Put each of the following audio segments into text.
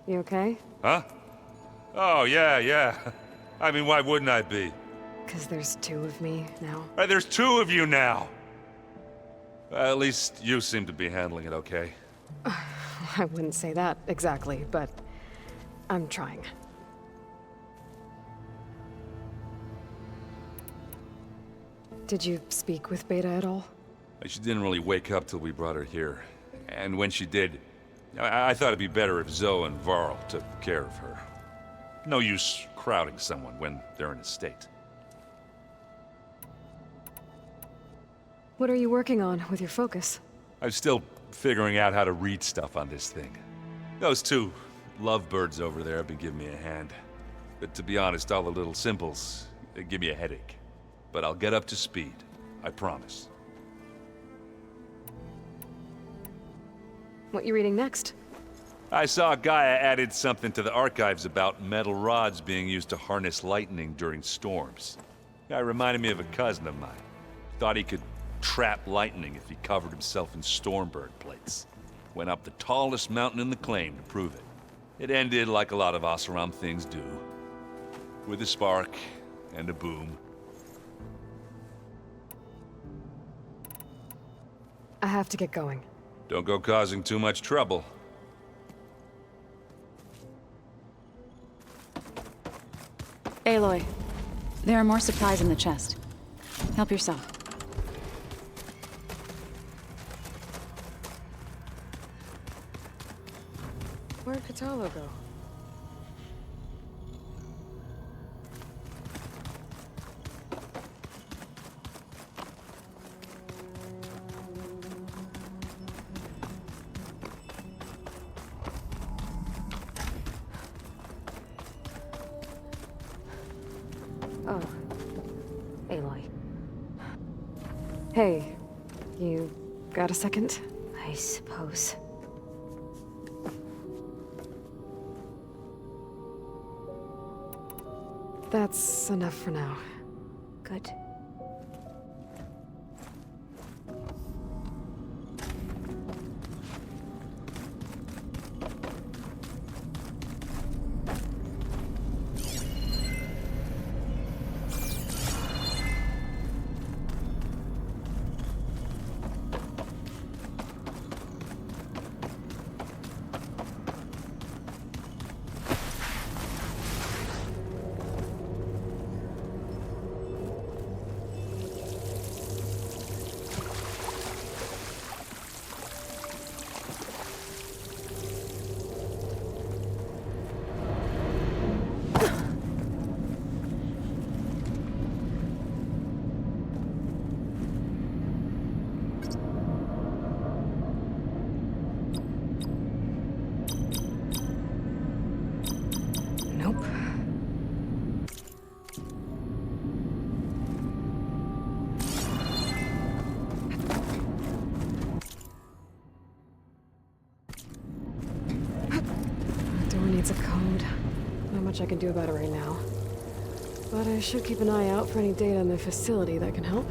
You okay? Huh? Oh, yeah. I mean, why wouldn't I be? 'Cause there's two of me now. There's two of you now! At least you seem to be handling it okay. I wouldn't say that exactly, but I'm trying. Did you speak with Beta at all? She didn't really wake up till we brought her here. And when she did, I thought it'd be better if Zoe and Varl took care of her. No use crowding someone when they're in a state. What are you working on with your focus? I'm still figuring out how to read stuff on this thing. Those two lovebirds over there have been giving me a hand. But to be honest, all the little symbols, they give me a headache. But I'll get up to speed, I promise. What you reading next? I saw Gaia added something to the archives about metal rods being used to harness lightning during storms. Guy reminded me of a cousin of mine. Thought he could trap lightning if he covered himself in Stormbird plates. Went up the tallest mountain in the claim to prove it. It ended like a lot of Oseram things do. With a spark and a boom. I have to get going. Don't go causing too much trouble. Aloy, there are more supplies in the chest. Help yourself. Where'd Katalo go? Oh. Aloy. Hey, you got a second? I suppose. That's enough for now. Good. Nope. Door needs a code. Not much I can do about it right now. But I should keep an eye out for any data in the facility that can help.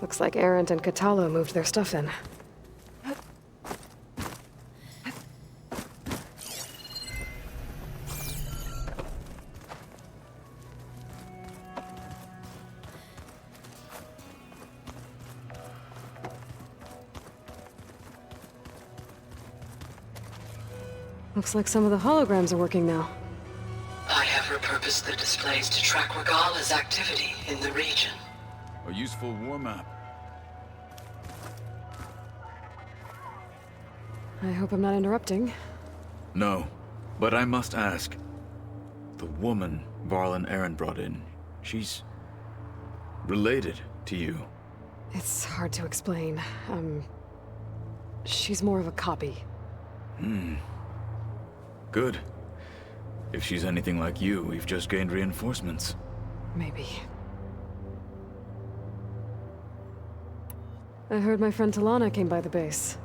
Looks like Arendt and Katalo moved their stuff in. Looks like some of the holograms are working now. I have repurposed the displays to track Regala's activity in the region. A useful war map. I hope I'm not interrupting. No, but I must ask. The woman Varl and Aaron brought in, she's related to you. It's hard to explain. She's more of a copy. Good. If she's anything like you, we've just gained reinforcements. Maybe. I heard my friend Talana came by the base.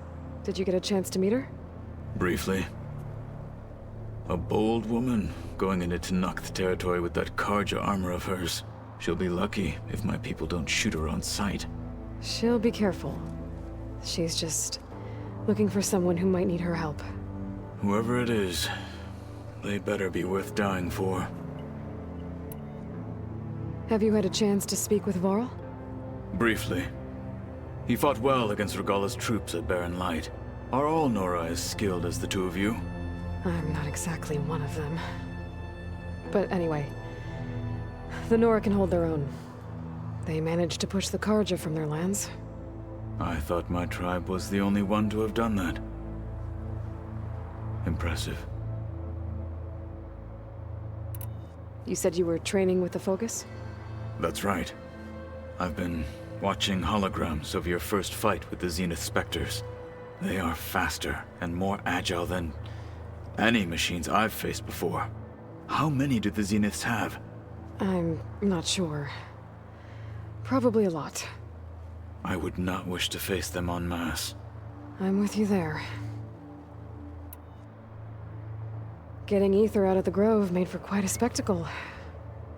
Did you get a chance to meet her? Briefly. A bold woman going into Tanakh territory with that Karja armor of hers. She'll be lucky if my people don't shoot her on sight. She'll be careful. She's just looking for someone who might need her help. Whoever it is, they better be worth dying for. Have you had a chance to speak with Varl? Briefly. He fought well against Regala's troops at Barren Light. Are all Nora as skilled as the two of you? I'm not exactly one of them. But anyway, the Nora can hold their own. They managed to push the Karja from their lands. I thought my tribe was the only one to have done that. Impressive. You said you were training with the Focus? That's right. I've been watching holograms of your first fight with the Zenith Spectres. They are faster and more agile than any machines I've faced before. How many do the Zeniths have? I'm not sure. Probably a lot. I would not wish to face them en masse. I'm with you there. Getting Ether out of the Grove made for quite a spectacle.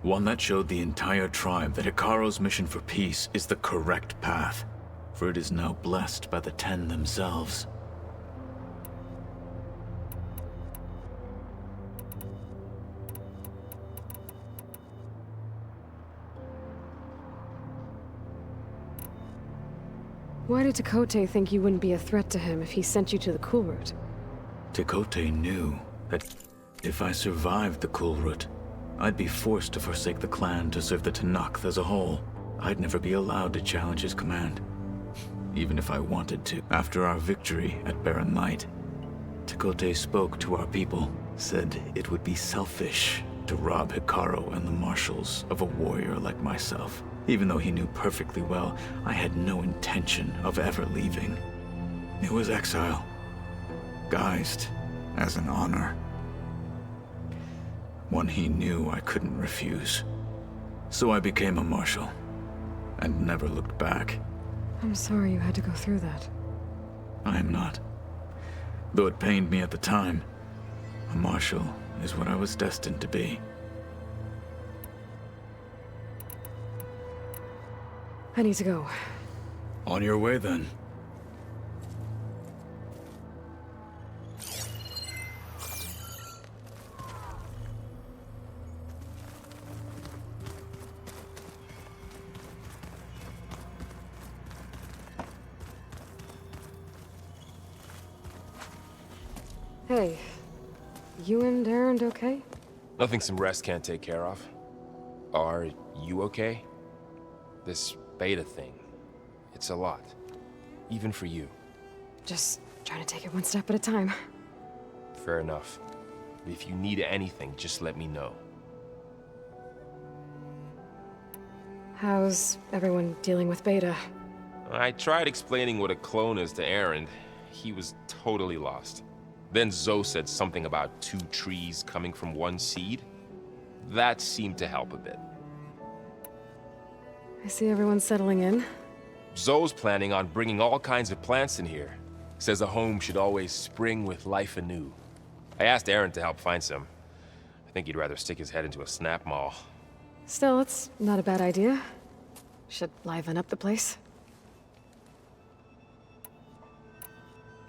One that showed the entire tribe that Hikaro's mission for peace is the correct path, for it is now blessed by the Ten themselves. Why did Tekote think you wouldn't be a threat to him if he sent you to the Cool Route? Tekote knew that if I survived the Cool Route, I'd be forced to forsake the clan to serve the Tanakh as a whole. I'd never be allowed to challenge his command, even if I wanted to. After our victory at Barren Light, Tekote spoke to our people, said it would be selfish to rob Hikaro and the marshals of a warrior like myself. Even though he knew perfectly well I had no intention of ever leaving. It was exile, guised as an honor. One he knew I couldn't refuse. So I became a marshal, and never looked back. I'm sorry you had to go through that. I am not. Though it pained me at the time, a marshal is what I was destined to be. I need to go. On your way, then. Hey, you and Aaron okay? Nothing some rest can't take care of. Are you okay? This beta thing, it's a lot. Even for you. Just trying to take it one step at a time. Fair enough. If you need anything, just let me know. How's everyone dealing with Beta? I tried explaining what a clone is to Aaron. He was totally lost. Then Zoe said something about 2 trees coming from 1 seed. That seemed to help a bit. I see everyone settling in. Zoe's planning on bringing all kinds of plants in here. Says a home should always spring with life anew. I asked Aaron to help find some. I think he'd rather stick his head into a snap mall. Still, it's not a bad idea. Should liven up the place.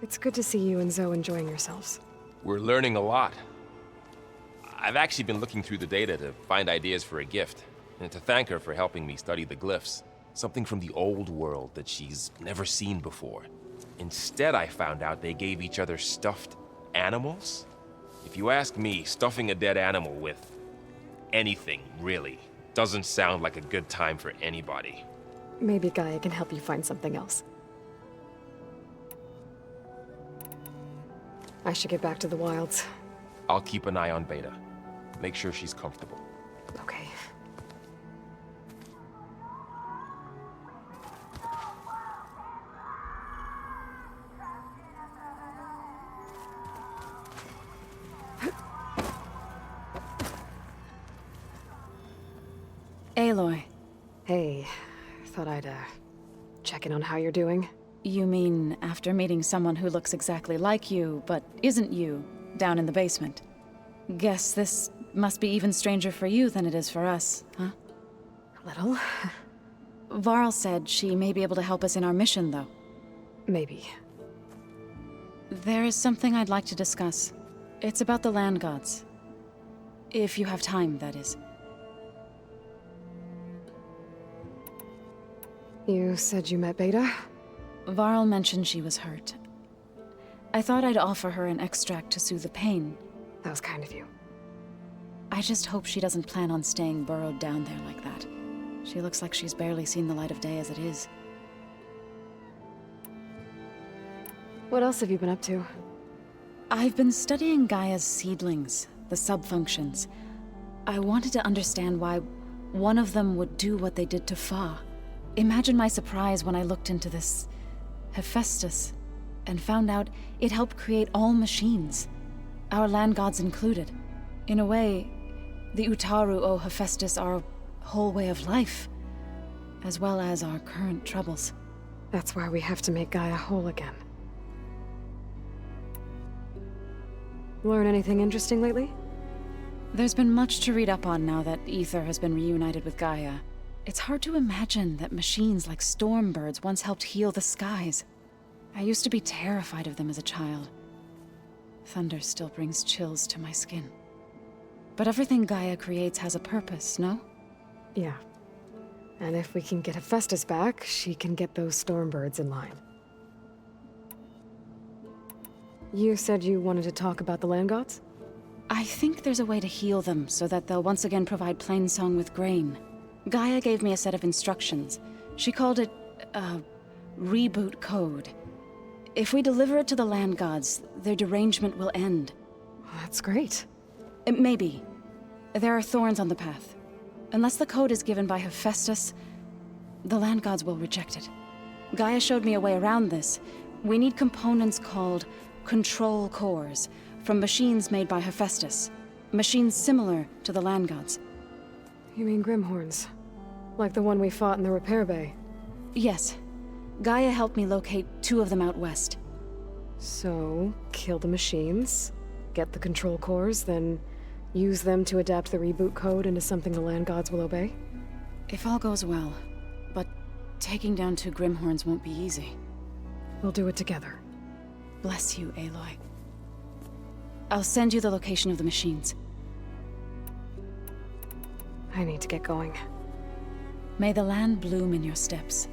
It's good to see you and Zoe enjoying yourselves. We're learning a lot. I've actually been looking through the data to find ideas for a gift, and to thank her for helping me study the glyphs. Something from the old world that she's never seen before. Instead, I found out they gave each other stuffed animals. If you ask me, stuffing a dead animal with anything, really. Doesn't sound like a good time for anybody. Maybe Gaia can help you find something else. I should get back to the wilds. I'll keep an eye on Beta. Make sure she's comfortable. Okay. Aloy, Hey, thought I'd, check in on how you're doing. you mean after meeting someone who looks exactly like you, but isn't you, down in the basement? Guess this must be even stranger for you than it is for us, huh? A little. Varl said she may be able to help us in our mission, though. Maybe. There is something I'd like to discuss. It's about the land gods. If you have time, that is. You said you met Beta? Varl mentioned she was hurt. I thought I'd offer her an extract to soothe the pain. That was kind of you. I just hope she doesn't plan on staying burrowed down there like that. She looks like she's barely seen the light of day as it is. What else have you been up to? I've been studying Gaia's seedlings, the subfunctions. I wanted to understand why one of them would do what they did to Fa. Imagine my surprise when I looked into this Hephaestus and found out it helped create all machines, our land gods included. In a way, the Utaru owe Hephaestus our whole way of life, as well as our current troubles. That's why we have to make Gaia whole again. Learn anything interesting lately? There's been much to read up on now that Ether has been reunited with Gaia. It's hard to imagine that machines like storm birds once helped heal the skies. I used to be terrified of them as a child. Thunder still brings chills to my skin. But everything Gaia creates has a purpose, no? Yeah. And if we can get Hephaestus back, she can get those storm birds in line. You said you wanted to talk about the land gods? I think there's a way to heal them so that they'll once again provide Plainsong with grain. Gaia gave me a set of instructions. She called it a reboot code. If we deliver it to the land gods, their derangement will end. That's great. Maybe. There are thorns on the path. Unless the code is given by Hephaestus, the land gods will reject it. Gaia showed me a way around this. We need components called control cores from machines made by Hephaestus. Machines similar to the land gods. You mean Grimhorns? Like the one we fought in the repair bay? Yes. Gaia helped me locate 2 of them out west. So, kill the machines, get the control cores, then use them to adapt the reboot code into something the land gods will obey? If all goes well. But taking down 2 Grimhorns won't be easy. We'll do it together. Bless you, Aloy. I'll send you the location of the machines. I need to get going. May the land bloom in your steps.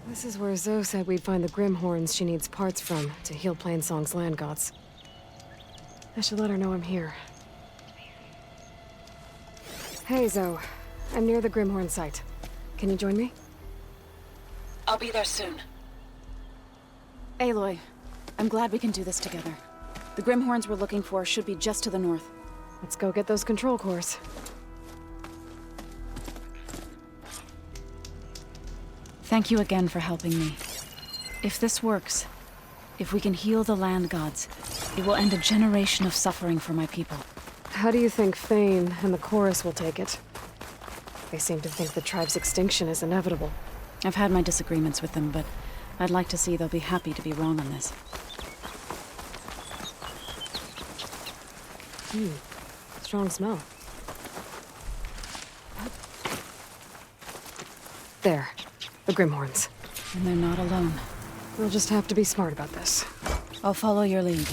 This is where Zoe said we'd find the Grimhorns she needs parts from to heal Plainsong's land gods. I should let her know I'm here. Hey, Zoe. I'm near the Grimhorn site. Can you join me? I'll be there soon. Aloy, I'm glad we can do this together. The Grimhorns we're looking for should be just to the north. Let's go get those control cores. Thank you again for helping me. If this works, if we can heal the land gods, it will end a generation of suffering for my people. How do you think Thane and the chorus will take it? They seem to think the tribe's extinction is inevitable. I've had my disagreements with them, but I'd like to see they'll be happy to be wrong on this. Strong smell. There. The Grimhorns. And they're not alone. We'll just have to be smart about this. I'll follow your lead.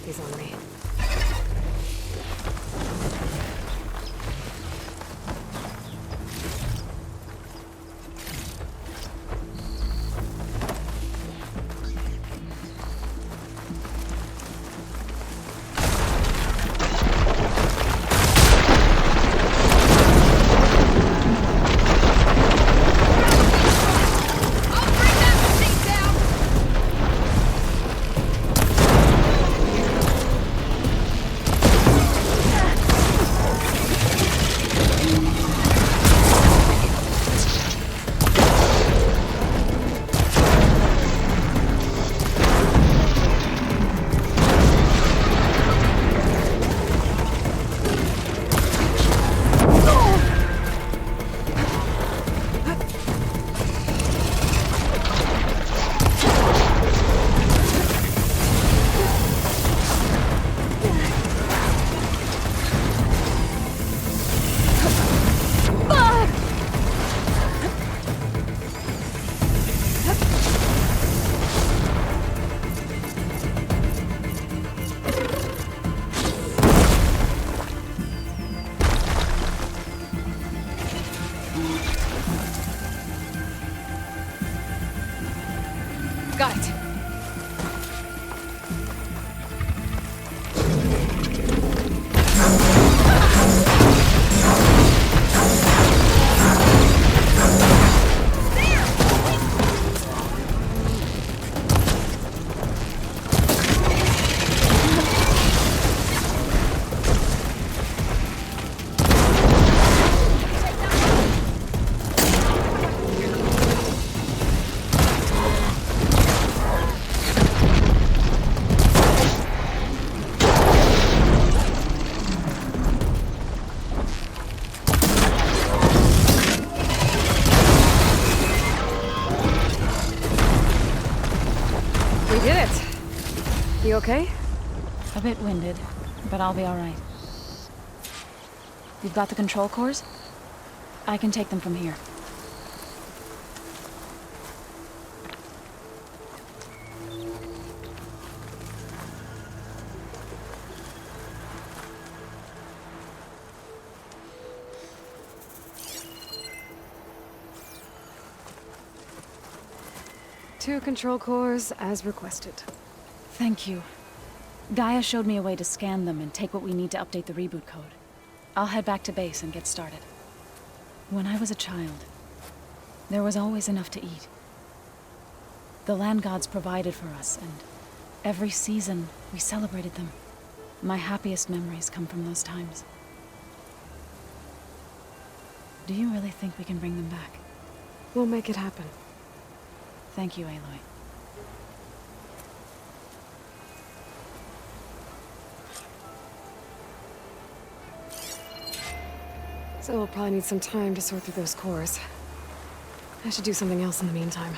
these on me. Got it. We did it. You okay? A bit winded, but I'll be all right. You've got the control cores? I can take them from here. Two control cores, as requested. Thank you. Gaia showed me a way to scan them and take what we need to update the reboot code. I'll head back to base and get started. When I was a child, there was always enough to eat. The land gods provided for us, and every season we celebrated them. My happiest memories come from those times. Do you really think we can bring them back? We'll make it happen. Thank you, Aloy. So we'll probably need some time to sort through those cores. I should do something else in the meantime.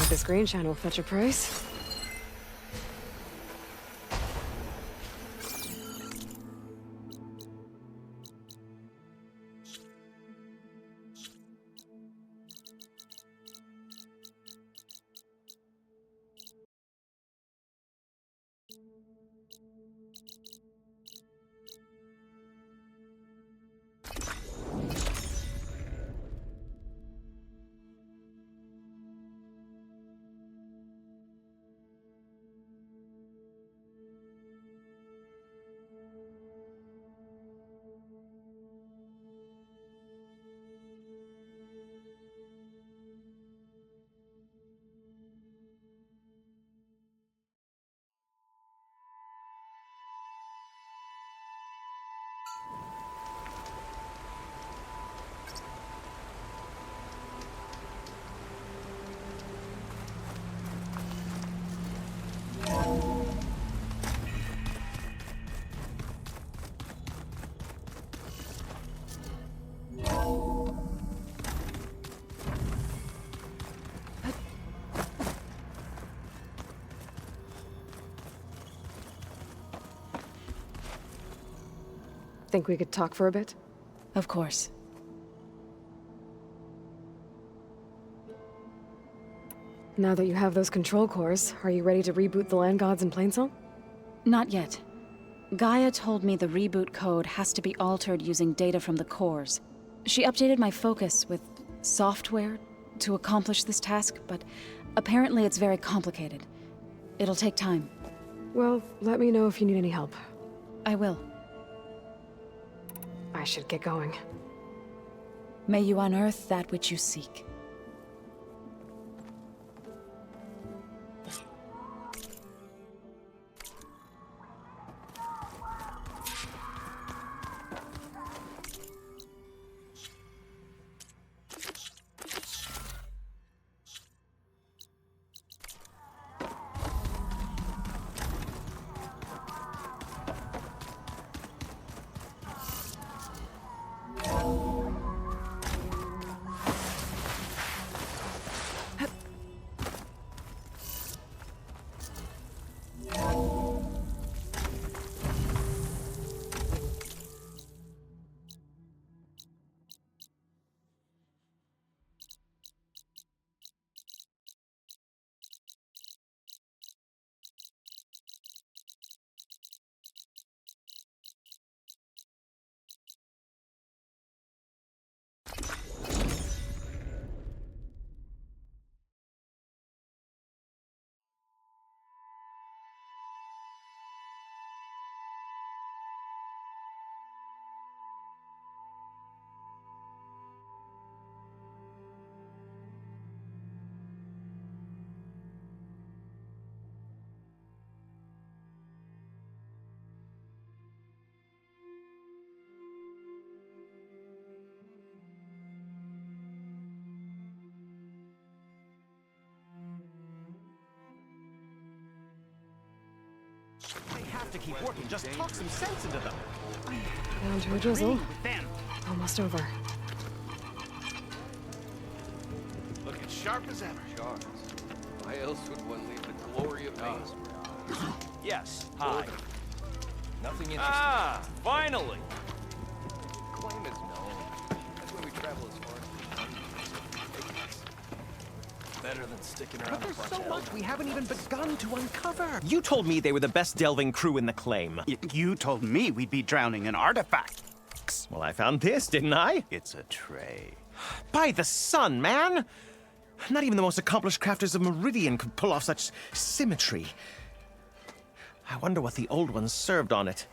bet this green shine will fetch a price. Think we could talk for a bit? Of course. Now that you have those control cores, are you ready to reboot the land gods in Plainsong? Not yet. Gaia told me the reboot code has to be altered using data from the cores. She updated my focus with software to accomplish this task, but apparently it's very complicated. It'll take time. Well, let me know if you need any help. I will. I should get going. May you unearth that which you seek. They have to keep working. Just talk some sense into them. Down to a drizzle. With them. Almost over. Looking sharp as ever. Sharp. Why else would one leave the glory of peace? Yes. Hi. Nothing interesting. Ah, finally. Claim is known. That's why we travel as far as we can. Better than sticking around. But there's so much we haven't even begun to uncover. You told me they were the best delving crew in the claim. You told me we'd be drowning in artifacts. Well, I found this, didn't I? It's a tray. By the sun, man! Not even the most accomplished crafters of Meridian could pull off such symmetry. I wonder what the old ones served on it.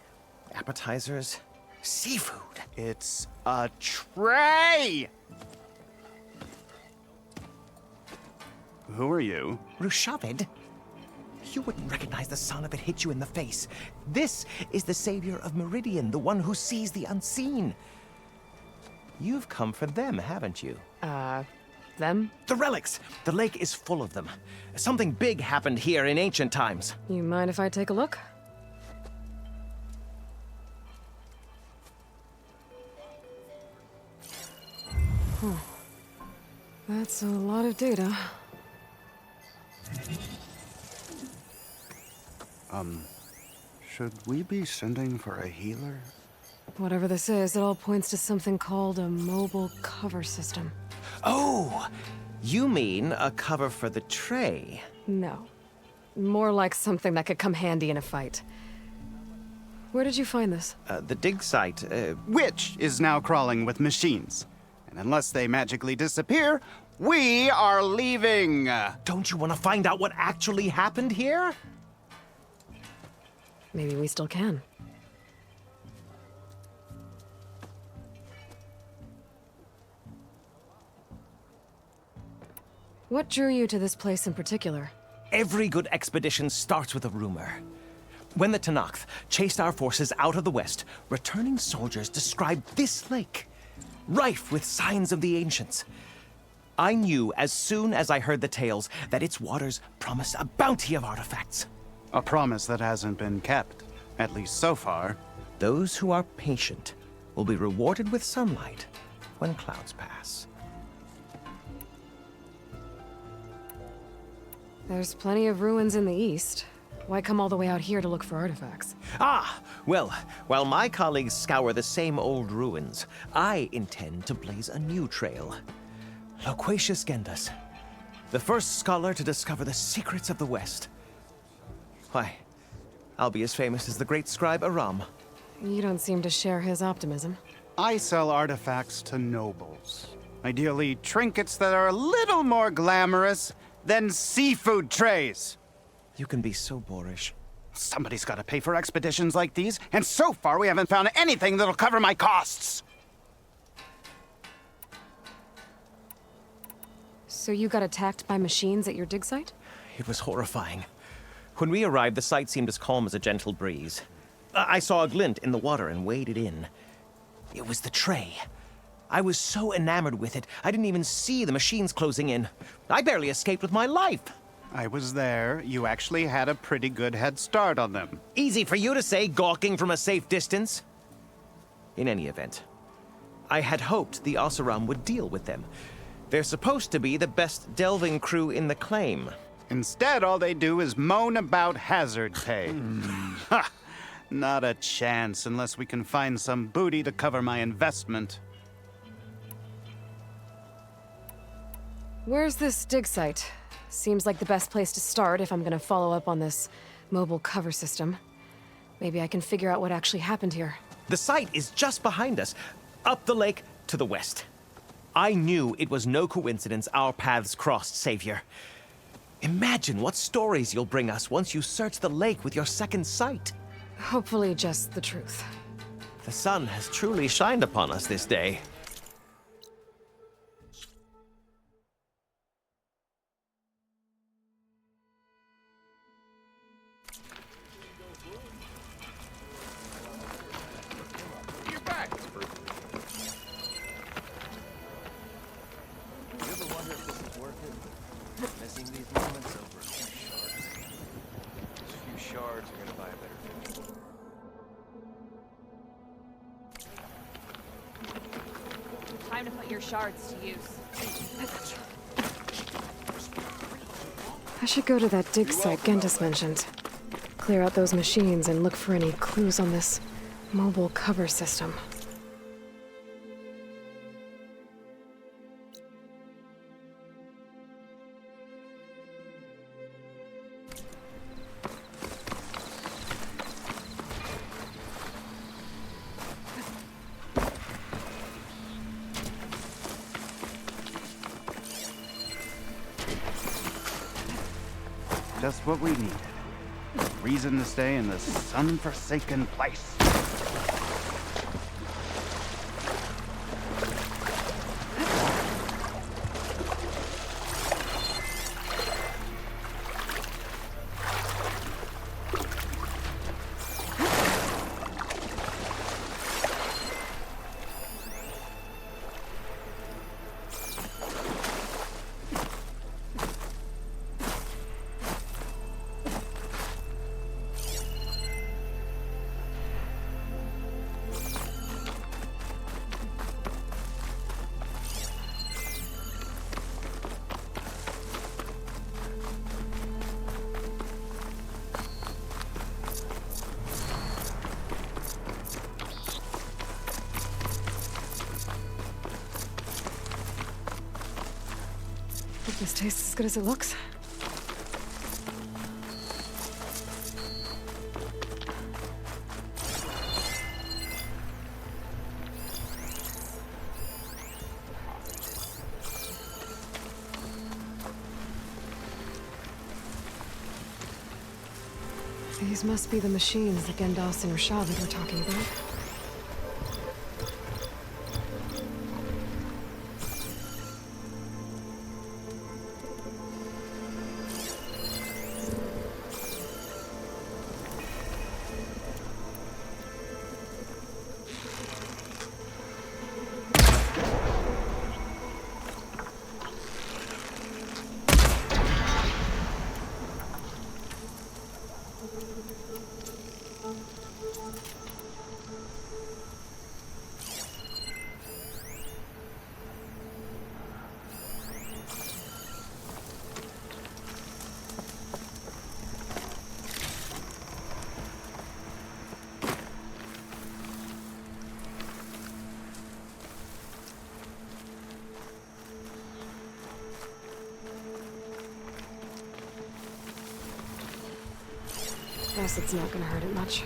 Appetizers? Seafood? It's a tray! Who are you? Rushavid? You wouldn't recognize the sun if it hit you in the face. This is the savior of Meridian, the one who sees the unseen. You've come for them, haven't you? Them? The relics! The lake is full of them. Something big happened here in ancient times. You mind if I take a look? That's a lot of data. Should we be sending for a healer? Whatever this is, it all points to something called a mobile cover system. Oh, you mean a cover for the tray? No. More like something that could come handy in a fight. Where did you find this? The dig site, Which is now crawling with machines. And unless they magically disappear, we are leaving! Don't you want to find out what actually happened here? Maybe we still can. What drew you to this place in particular? Every good expedition starts with a rumor. When the Tenakth chased our forces out of the west, returning soldiers described this lake, rife with signs of the ancients. I knew as soon as I heard the tales that its waters promised a bounty of artifacts. A promise that hasn't been kept, at least so far. Those who are patient will be rewarded with sunlight when clouds pass. There's plenty of ruins in the east. Why come all the way out here to look for artifacts? Ah, well, while my colleagues scour the same old ruins, I intend to blaze a new trail. Loquacious Gendas, the first scholar to discover the secrets of the West. Why, I'll be as famous as the great scribe Aram. You don't seem to share his optimism. I sell artifacts to nobles. Ideally, trinkets that are a little more glamorous than seafood trays. You can be so boorish. Somebody's got to pay for expeditions like these, and so far we haven't found anything that'll cover my costs. So you got attacked by machines at your dig site? It was horrifying. When we arrived, the site seemed as calm as a gentle breeze. I saw a glint in the water and waded in. It was the tray. I was so enamored with it, I didn't even see the machines closing in. I barely escaped with my life. I was there. You actually had a pretty good head start on them. Easy for you to say, gawking from a safe distance. In any event, I had hoped the Oseram would deal with them. They're supposed to be the best delving crew in the claim. Instead, all they do is moan about hazard pay. Ha! Not a chance unless we can find some booty to cover my investment. Where's this dig site? Seems like the best place to start if I'm gonna follow up on this mobile cover system. Maybe I can figure out what actually happened here. The site is just behind us, up the lake to the west. I knew it was no coincidence our paths crossed, Savior. Imagine what stories you'll bring us once you search the lake with your second sight. Hopefully just the truth. The sun has truly shined upon us this day. You're back. You ever wonder if this is worth it? Missing these moments over a few shards. Those few shards are gonna buy a better finish. Time to put your shards to use. I should go to that dig site Gentis mentioned. Clear out those machines and look for any clues on this mobile cover system. Just what we needed. Reason to stay in this sun-forsaken place. Hope this tastes as good as it looks. These must be the machines that Gendas and Rashad were talking about. Guess it's not gonna hurt it much.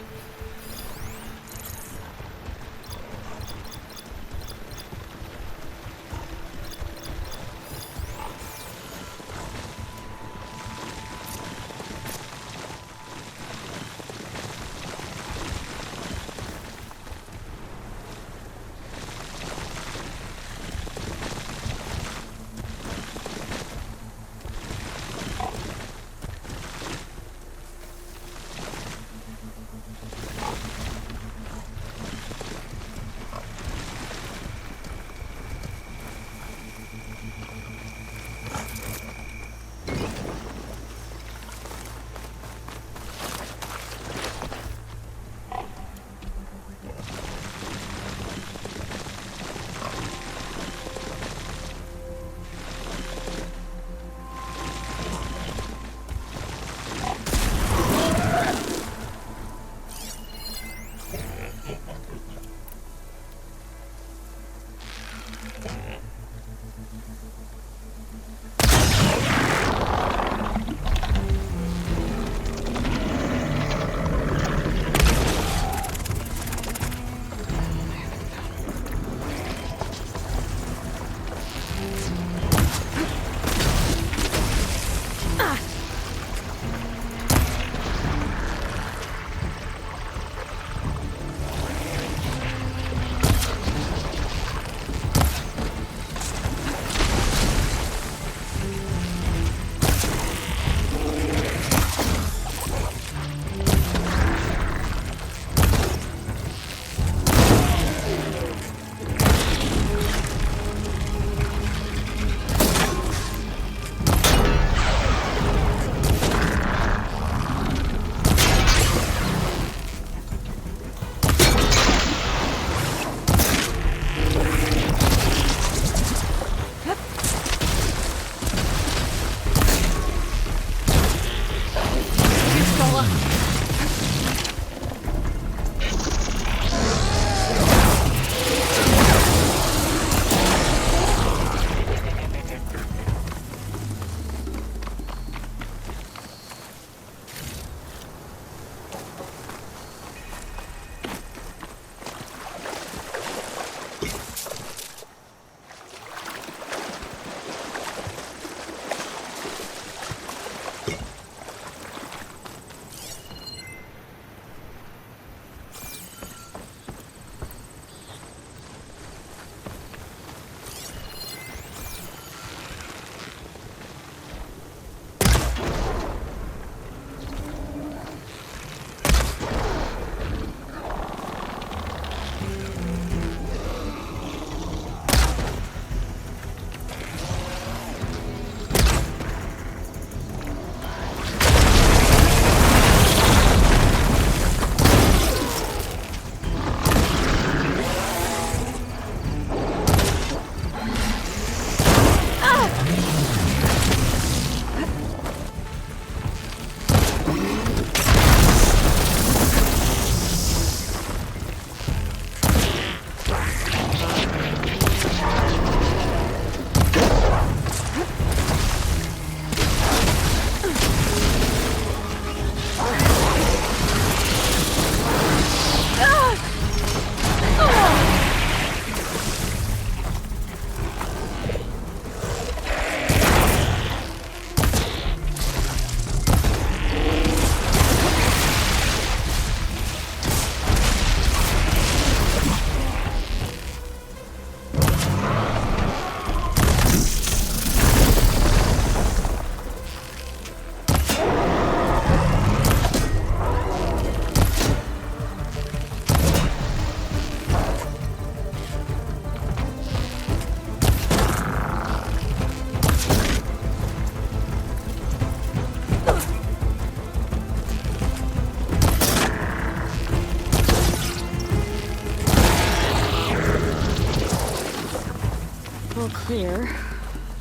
all clear.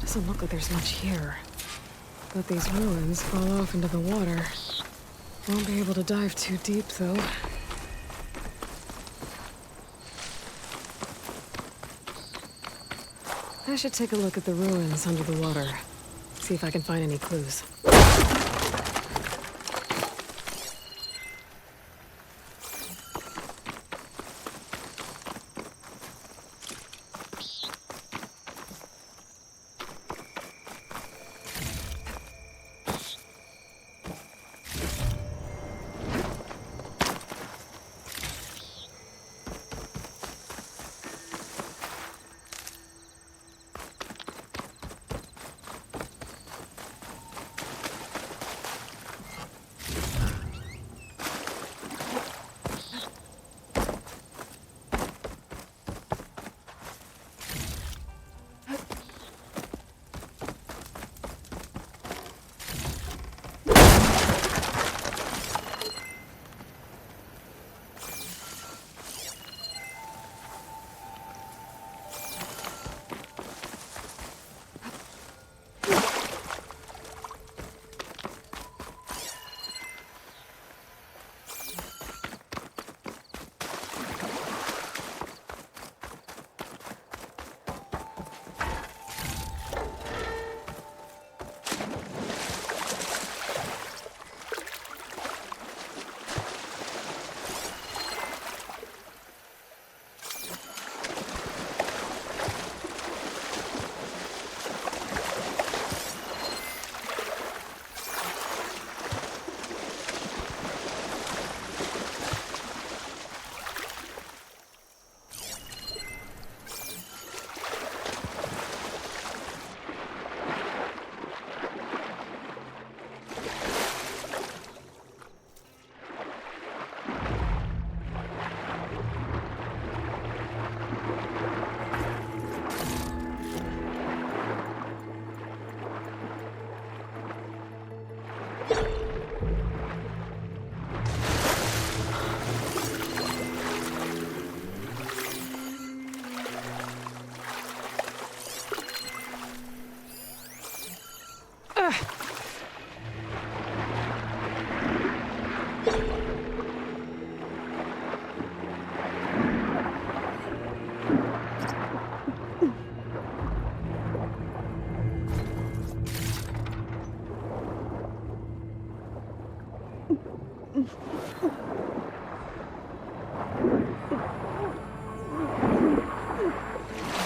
Doesn't look like there's much here. But these ruins fall off into the water. Won't be able to dive too deep, though. I should take a look at the ruins under the water. See if I can find any clues.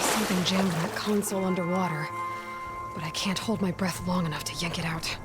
Something jammed in that console underwater, but I can't hold my breath long enough to yank it out.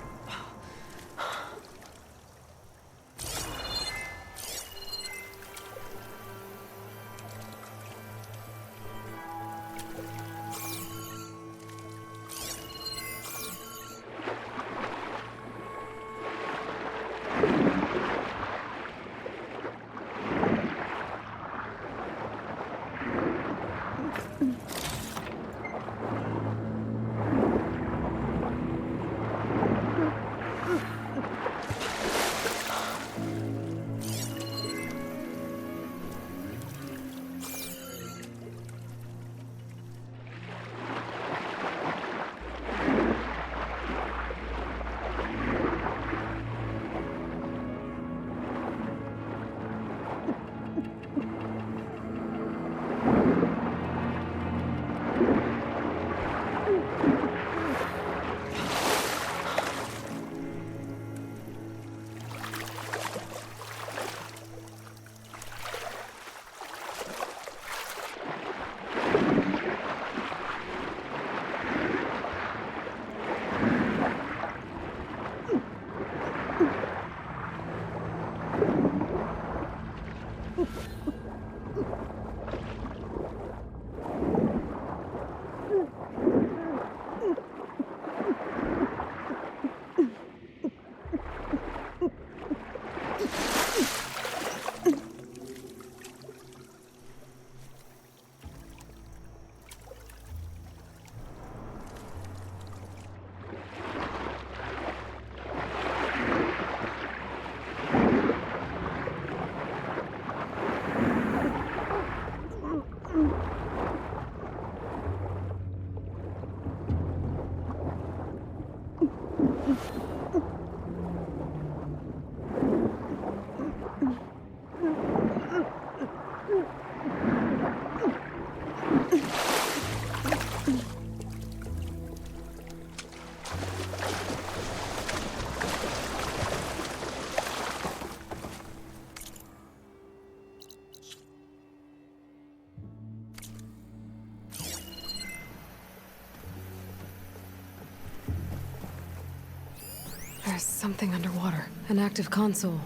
There's something underwater. An active console.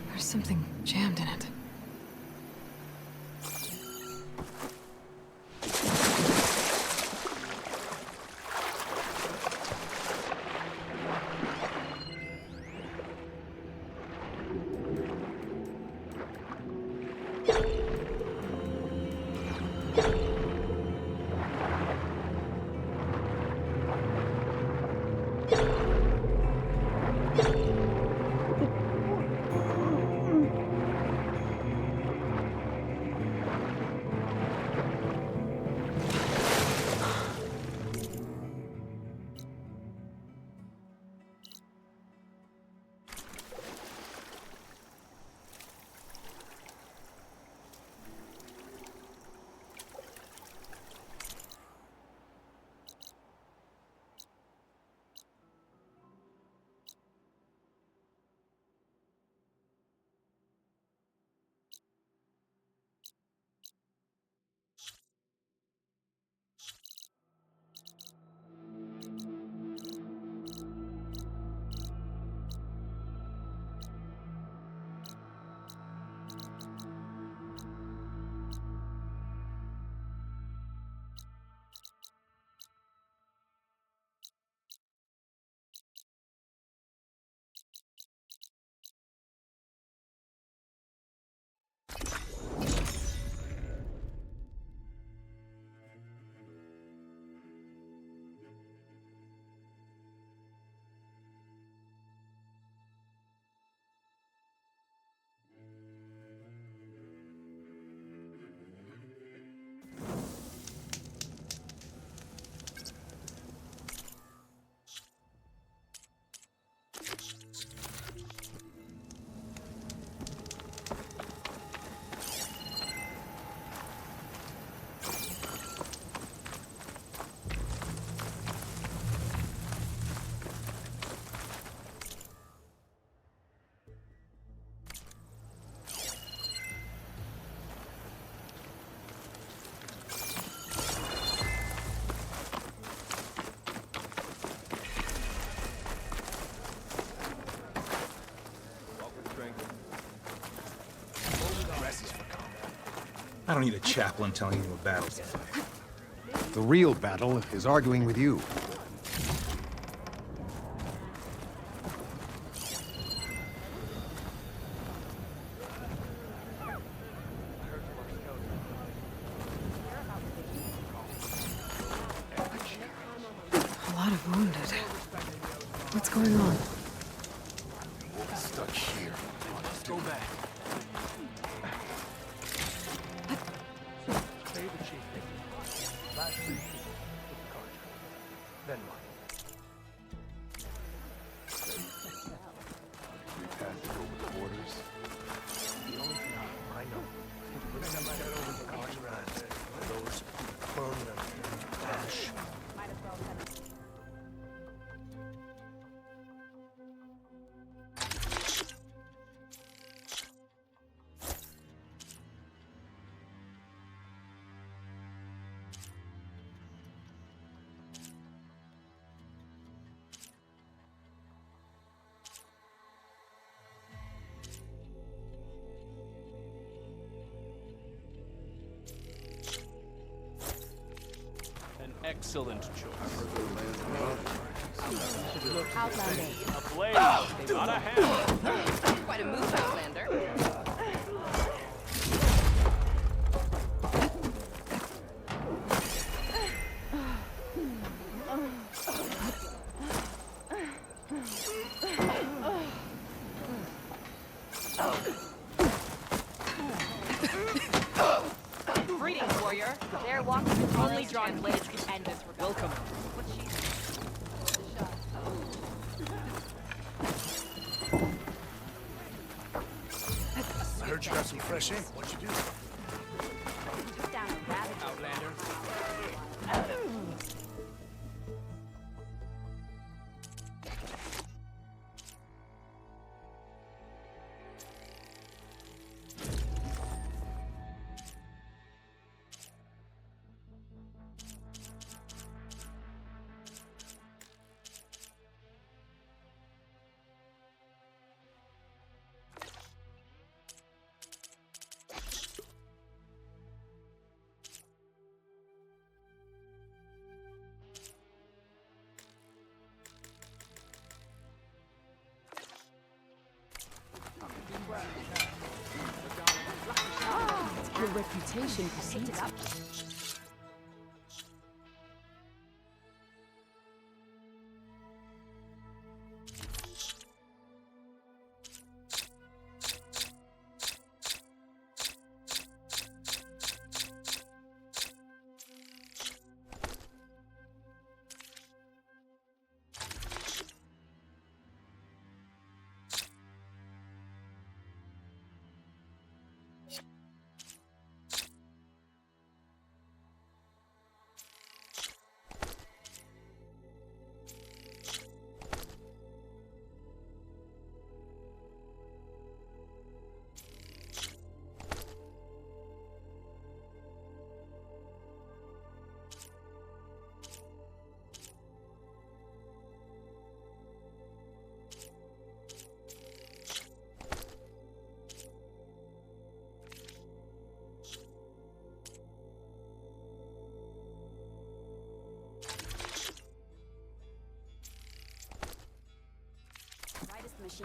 There's something jammed in it. I don't need a chaplain telling you what battles to fight. The real battle is arguing with you. A lot of wounded. What's going on? Stuck here. Let's go back. Then what? We passed it over the borders. The only thing I know. When I got over the Carteret, those permanent dash. Might as well have it. Excellent choice. Outlander. A blade, not a hammer. Quite a move, Outlander. Greetings, warrior. They're walking with only drawn blades can end this. Welcome. I heard you got some fresh ink. What'd you do? Took down a rabbit. Outlander. reputation precedes it.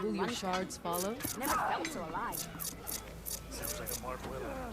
Will your shards follow? Never felt so alive. Sounds like a Mark Willow.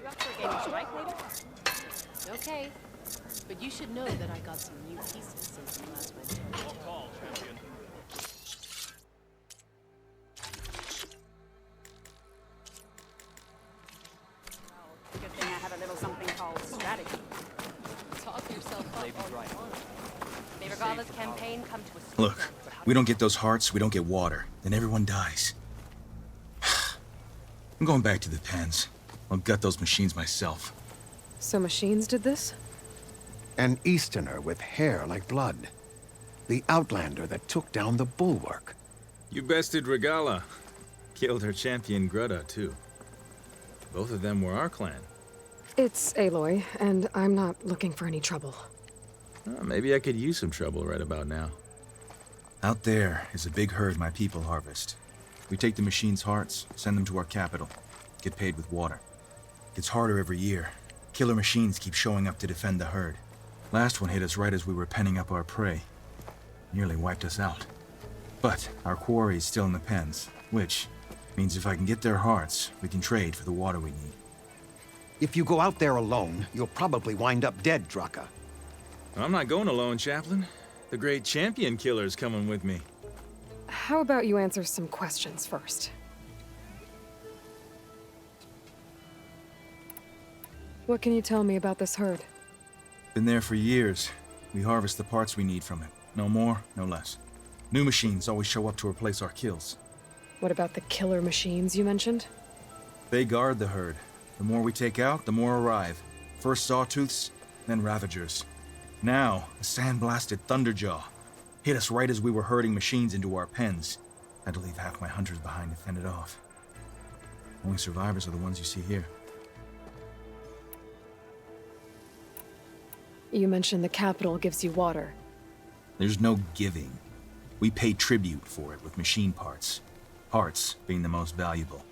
You up for a game of strike later? Okay. But you should know that I got some new pieces since we last went. Well called, champion. Good thing I have a little something called strategy. Talk yourself up. Lady's right. May Regala's campaign come to a Look, we don't get those hearts, we don't get water, then everyone dies. I'm going back to the pens. I'll gut those machines myself. So machines did this? An Easterner with hair like blood. The Outlander that took down the bulwark. You bested Regala. Killed her champion Greta, too. Both of them were our clan. It's Aloy, and I'm not looking for any trouble. Maybe I could use some trouble right about now. Out there is a big herd my people harvest. We take the machines' hearts, send them to our capital, get paid with water. Gets harder every year. Killer machines keep showing up to defend the herd. Last one hit us right as we were penning up our prey. Nearly wiped us out. But our quarry is still in the pens, which means if I can get their hearts, we can trade for the water we need. If you go out there alone, you'll probably wind up dead, Draka. I'm not going alone, Chaplain. The great champion killer's coming with me. How about you answer some questions first? What can you tell me about this herd? Been there for years. We harvest the parts we need from it. No more, no less. New machines always show up to replace our kills. What about the killer machines you mentioned? They guard the herd. The more we take out, the more arrive. First Sawtooths, then Ravagers. Now, a sand-blasted Thunderjaw. Hit us right as we were herding machines into our pens. Had to leave half my hunters behind to fend it off. Only survivors are the ones you see here. You mentioned the capital gives you water. There's no giving. We pay tribute for it with machine parts. Parts being the most valuable.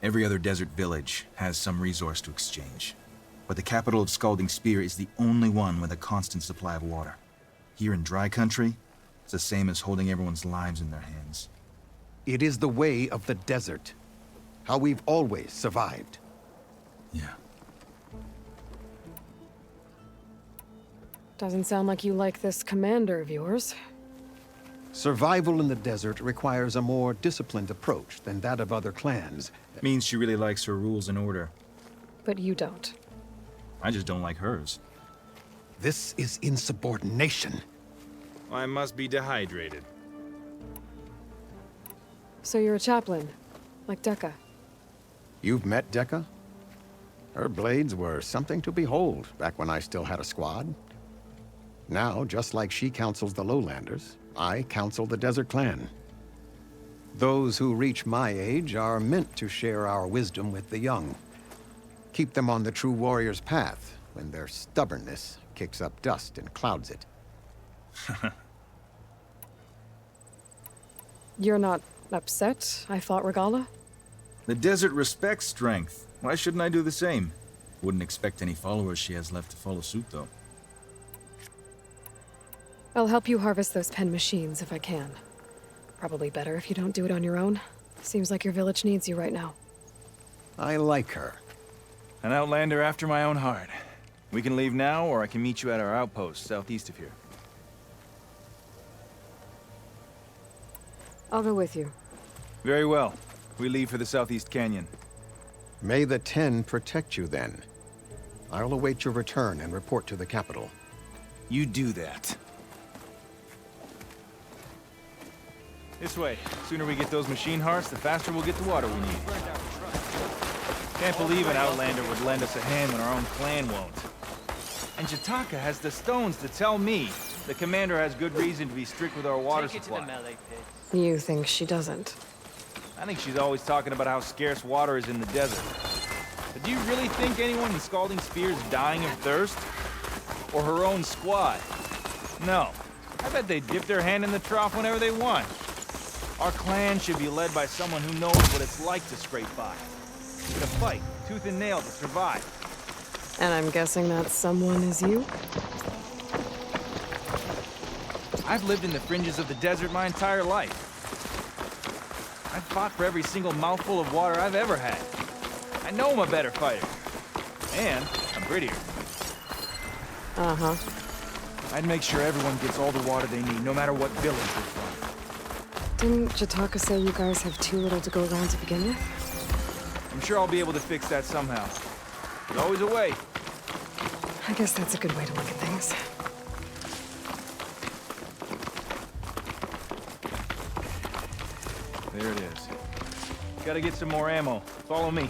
Every other desert village has some resource to exchange. But the capital of Scalding Spear is the only one with a constant supply of water. Here in dry country, it's the same as holding everyone's lives in their hands. It is the way of the desert. How we've always survived. Yeah. Doesn't sound like you like this commander of yours. Survival in the desert requires a more disciplined approach than that of other clans. Means she really likes her rules and order. But you don't. I just don't like hers. This is insubordination. I must be dehydrated. So you're a chaplain, like Decca. You've met Decca? Her blades were something to behold back when I still had a squad. Now, just like she counsels the Lowlanders, I counsel the Desert Clan. Those who reach my age are meant to share our wisdom with the young. Keep them on the true warrior's path when their stubbornness kicks up dust and clouds it. You're not upset I fought Regala? The desert respects strength. Why shouldn't I do the same? Wouldn't expect any followers she has left to follow suit, though. I'll help you harvest those pen machines if I can. Probably better if you don't do it on your own. Seems like your village needs you right now. I like her. An outlander after my own heart. We can leave now, or I can meet you at our outpost southeast of here. I'll go with you. Very well. We leave for the Southeast Canyon. May the Ten protect you then. I'll await your return and report to the capital. You do that. This way. Sooner we get those machine hearts, the faster we'll get the water we need. Can't believe an outlander would lend us a hand when our own clan won't. And Jataka has the stones to tell me the commander has good reason to be strict with our water supply. You think she doesn't? I think she's always talking about how scarce water is in the desert. But do you really think anyone in Scalding Spear is dying of thirst? Or her own squad? No. I bet they dip their hand in the trough whenever they want. Our clan should be led by someone who knows what it's like to scrape by. To fight, tooth and nail to survive. And I'm guessing that someone is you? I've lived in the fringes of the desert my entire life. I've fought for every single mouthful of water I've ever had. I know I'm a better fighter. And I'm prettier. Uh-huh. I'd make sure everyone gets all the water they need, no matter what village they're from. Didn't Jataka say you guys have too little to go around to begin with? I'm sure I'll be able to fix that somehow. There's always a way. I guess that's a good way to look at things. There it is. Gotta get some more ammo. Follow me.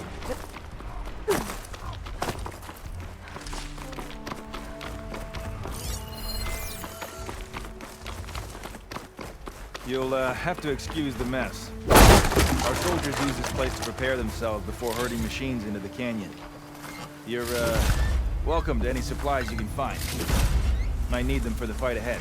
You'll have to excuse the mess. Our soldiers use this place to prepare themselves before herding machines into the canyon. You're, welcome to any supplies you can find. Might need them for the fight ahead.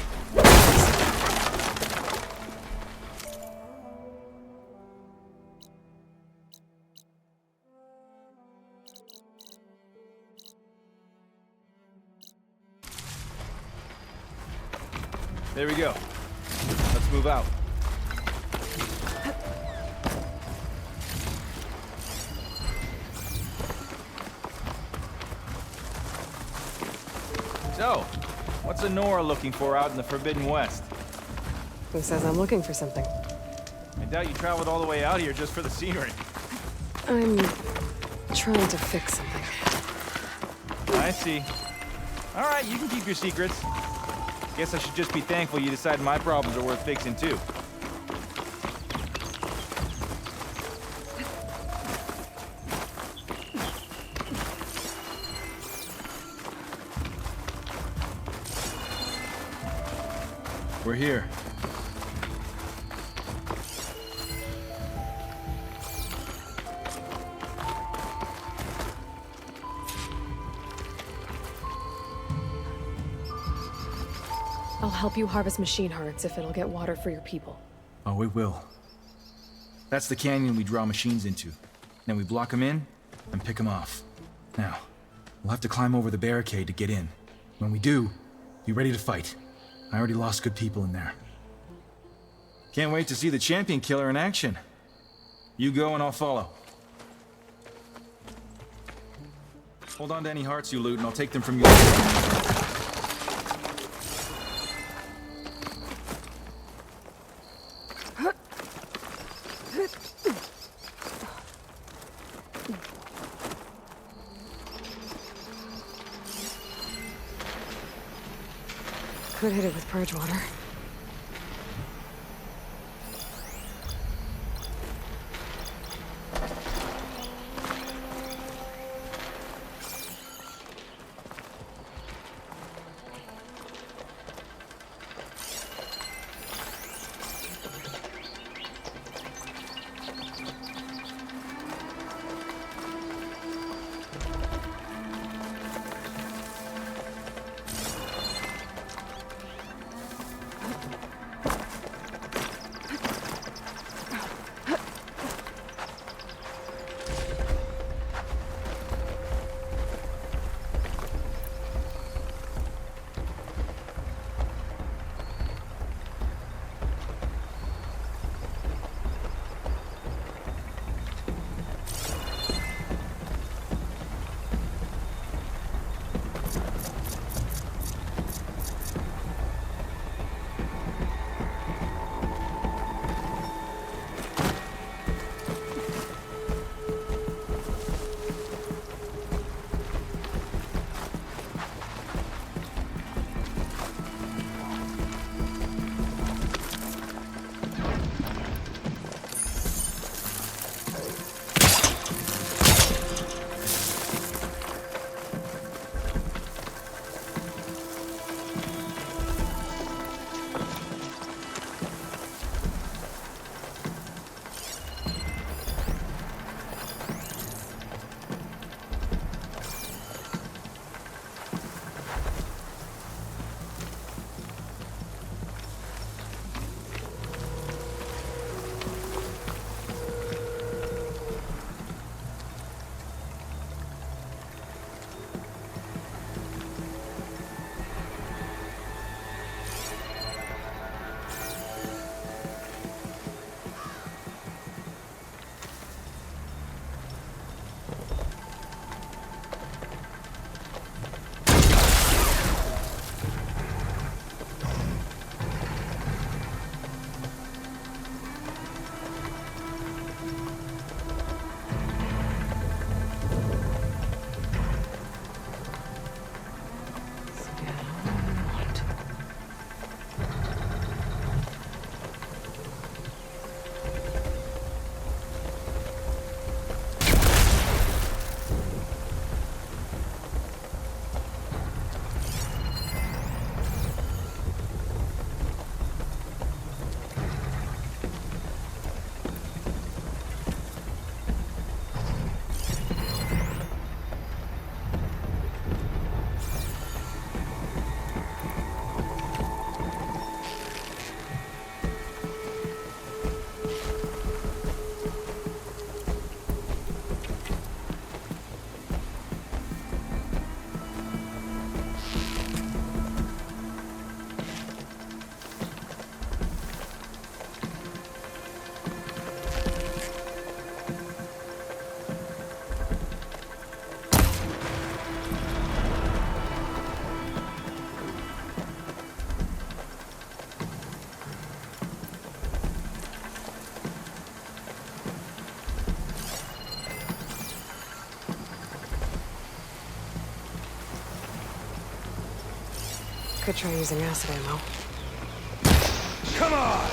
There we go. Let's move out. So, what's Honora looking for out in the Forbidden West? Who says I'm looking for something? I doubt you traveled all the way out here just for the scenery. I'm trying to fix something. I see. All right, you can keep your secrets. Guess I should just be thankful you decided my problems are worth fixing, too. We're here. I'll help you harvest machine hearts if it'll get water for your people. Oh, it will. That's the canyon we draw machines into. Then we block them in and pick them off. Now, we'll have to climb over the barricade to get in. When we do, be ready to fight. I already lost good people in there. Can't wait to see the champion killer in action. You go and I'll follow. Hold on to any hearts you loot and I'll take them from you. Could hit it with purge water. Could try using acid ammo. Come on!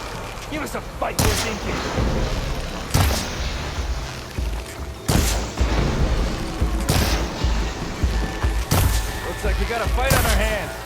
Give us a fight we're thinking! Looks like we got a fight on our hands.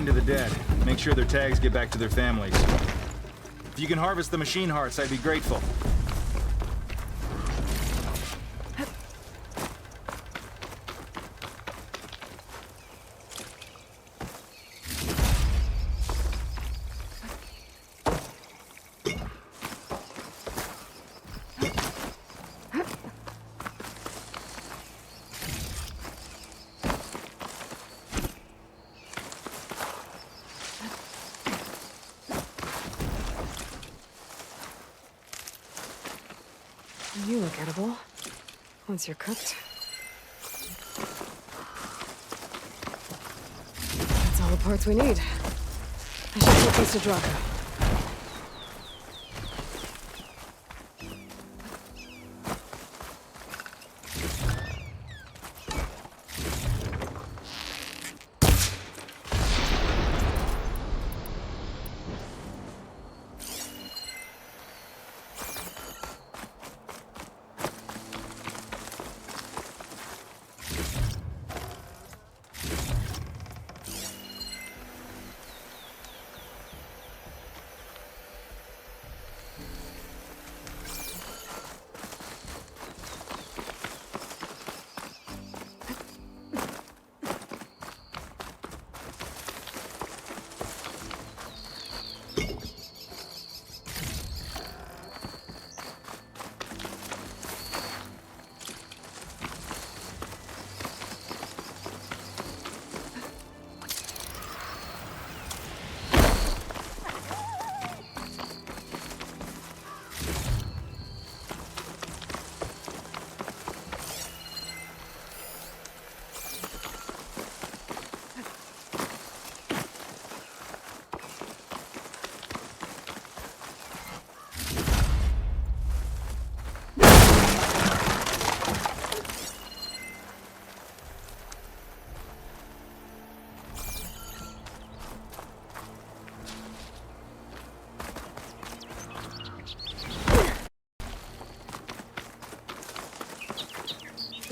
To the dead. Make sure their tags get back to their families. If you can harvest the machine hearts, I'd be grateful. You look edible. Once you're cooked. That's all the parts we need. I should take these to Draco.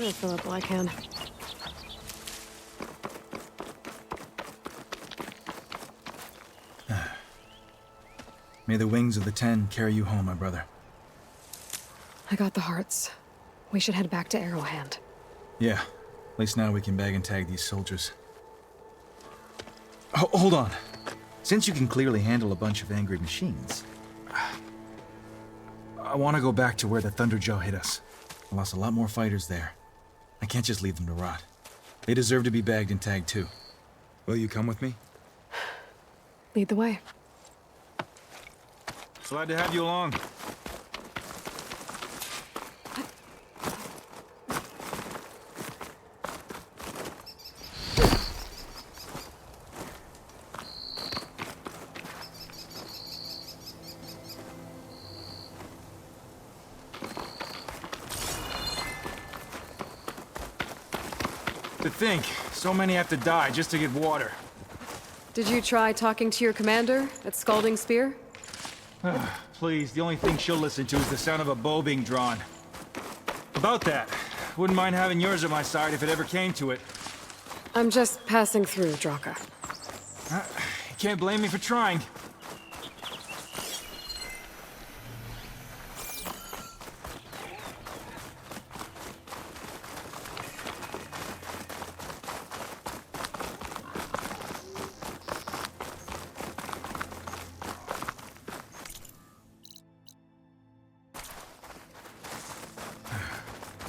I'll fill up while I can. May the wings of the 10 carry you home, my brother. I got the hearts. We should head back to Arrowhand. Yeah. At least now we can bag and tag these soldiers. Hold on. Since you can clearly handle a bunch of angry machines, I want to go back to where the Thunderjaw hit us. I lost a lot more fighters there. I can't just leave them to rot. They deserve to be bagged and tagged too. Will you come with me? Lead the way. Glad to have you along. To think, so many have to die just to get water. Did you try talking to your commander at Scalding Spear? Please, the only thing she'll listen to is the sound of a bow being drawn. About that, wouldn't mind having yours at my side if it ever came to it. I'm just passing through, Draka. You can't blame me for trying.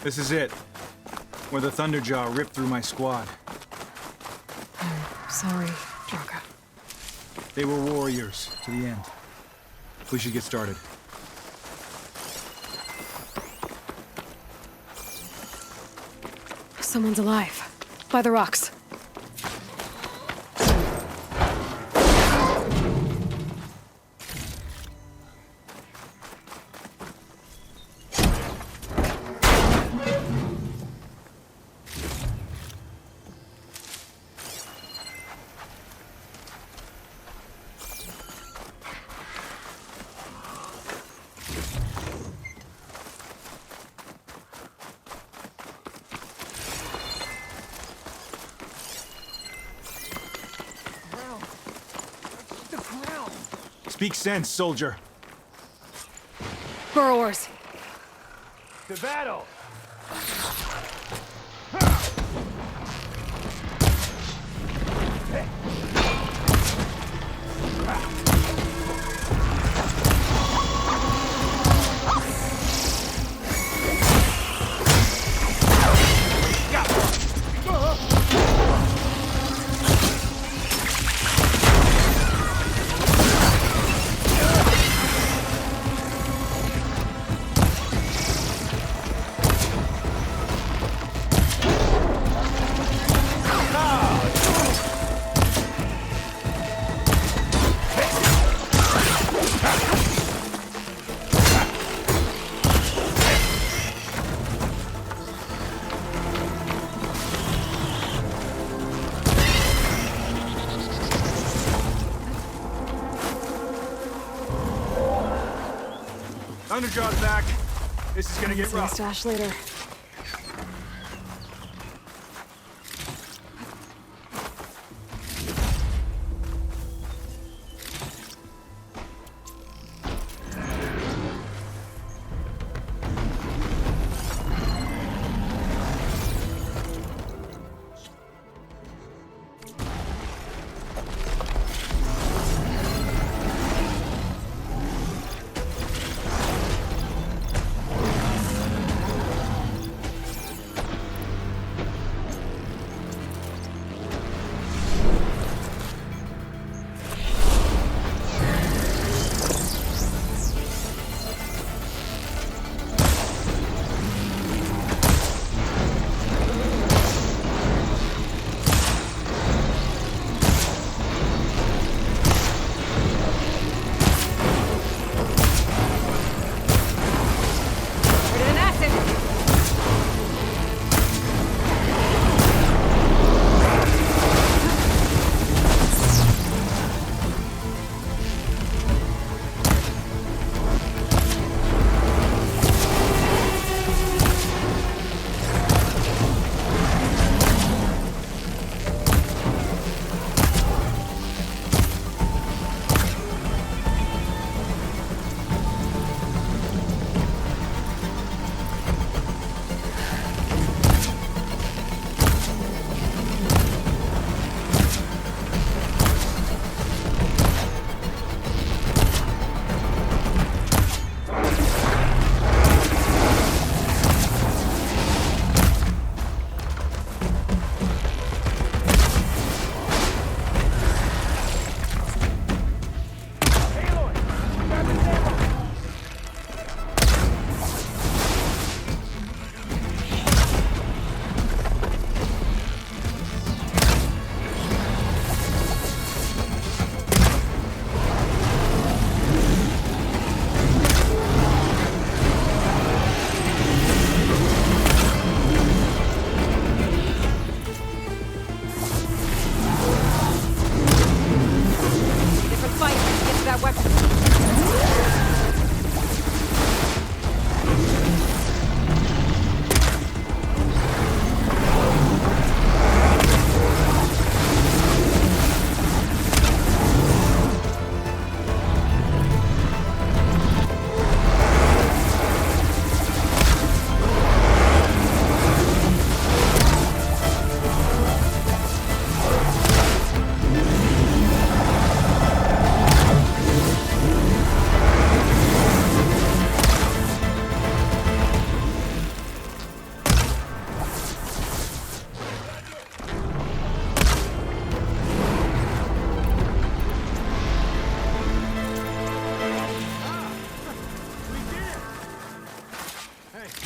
This is it. Where the Thunderjaw ripped through my squad. I'm sorry, Draka. They were warriors, to the end. We should get started. Someone's alive. By the rocks. Speak sense, soldier. Burrowers. To battle! Thunderjaw's back. This is gonna get rough. Stash later.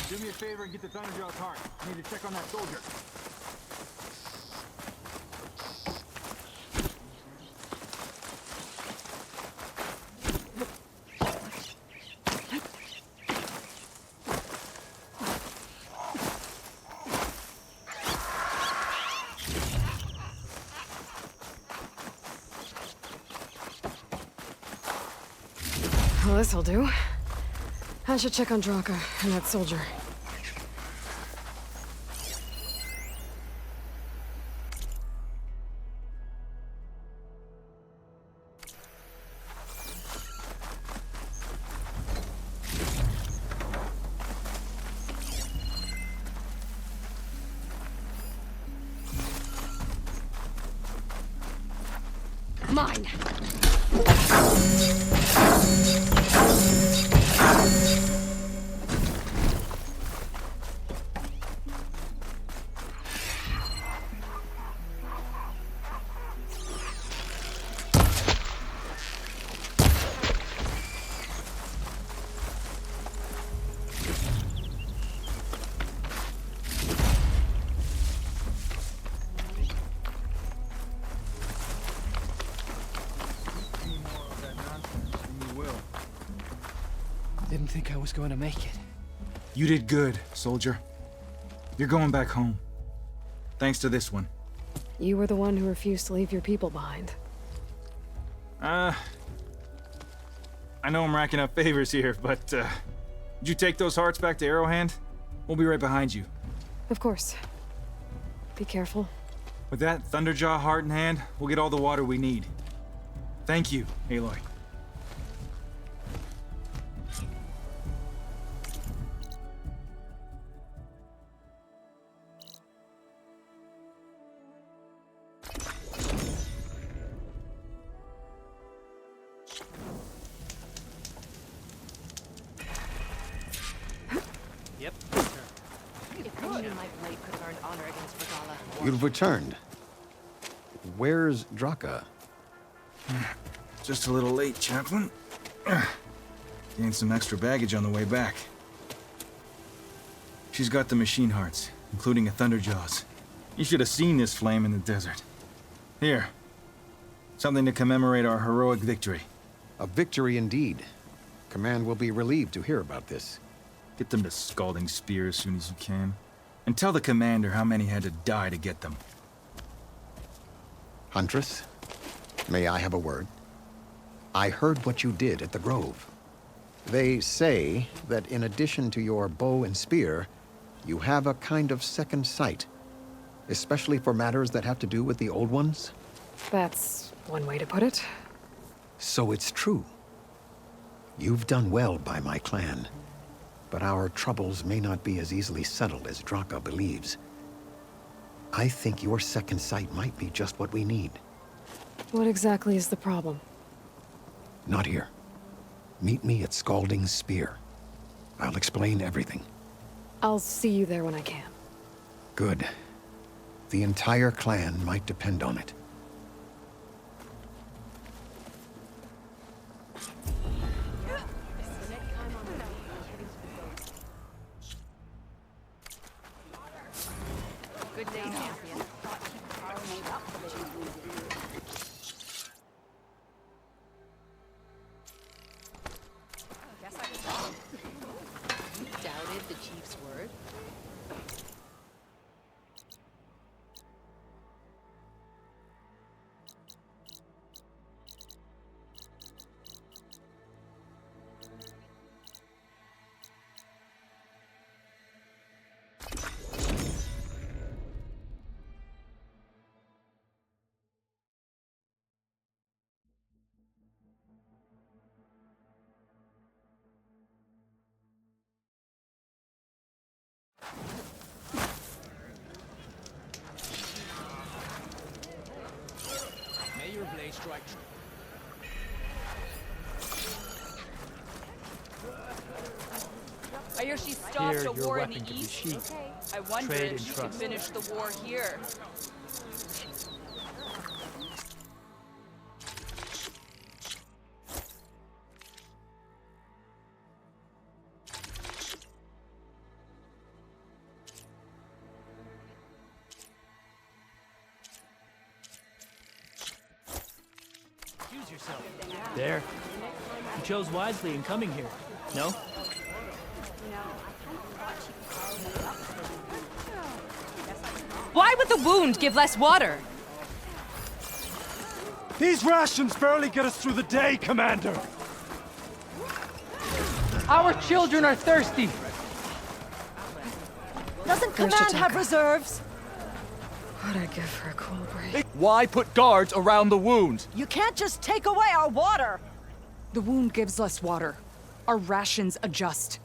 Do me a favor and get the Thunderjaw's heart. I need to check on that soldier. Well, this'll do. I should check on Draka and that soldier. Mine. Didn't think I was going to make it. You did good, soldier. You're going back home. Thanks to this one. You were the one who refused to leave your people behind. I know I'm racking up favors here, but, did you take those hearts back to Arrowhand? We'll be right behind you. Of course. Be careful. With that Thunderjaw heart in hand, we'll get all the water we need. Thank you, Aloy. Yep. If only my blade could have earned honor against Regala. You've returned. Where's Draka? Just a little late, Chaplain. Gained some extra baggage on the way back. She's got the machine hearts, including a Thunderjaws. You should have seen this flame in the desert. Here. Something to commemorate our heroic victory. A victory indeed. Command will be relieved to hear about this. Get them to Scalding Spear as soon as you can. And tell the commander how many had to die to get them. Huntress, may I have a word? I heard what you did at the Grove. They say that in addition to your bow and spear, you have a kind of second sight, especially for matters that have to do with the Old Ones. That's one way to put it. So it's true. You've done well by my clan, but our troubles may not be as easily settled as Draka believes. I think your second sight might be just what we need. What exactly is the problem? Not here. Meet me at Scalding Spear. I'll explain everything. I'll see you there when I can. Good. The entire clan might depend on it. Good day, champion. Guess I was wrong. You doubted the chief's word? May your blade strike true. I hear she stopped Here, a your war in weapon the can be east. sheathed. I wonder Trade if and she can trust. finish the war here. There. You chose wisely in coming here. No? Why would the wound give less water? These rations barely get us through the day, Commander! Our children are thirsty! Doesn't Command have reserves? What'd I give for a cool break? Why put guards around the wound? You can't just take away our water! The wound gives less water. Our rations adjust.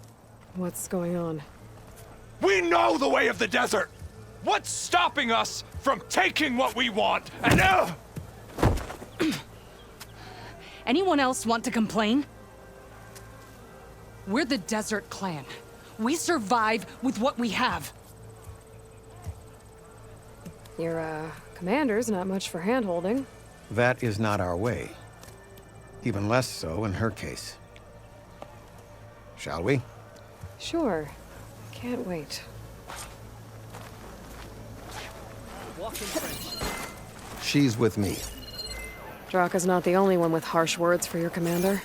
What's going on? We know the way of the desert! What's stopping us from taking what we want? And now... Anyone else want to complain? We're the Desert Clan. We survive with what we have. Your, commander's not much for hand-holding. That is not our way. Even less so in her case. Shall we? Sure. Can't wait. She's with me. Draka's not the only one with harsh words for your commander.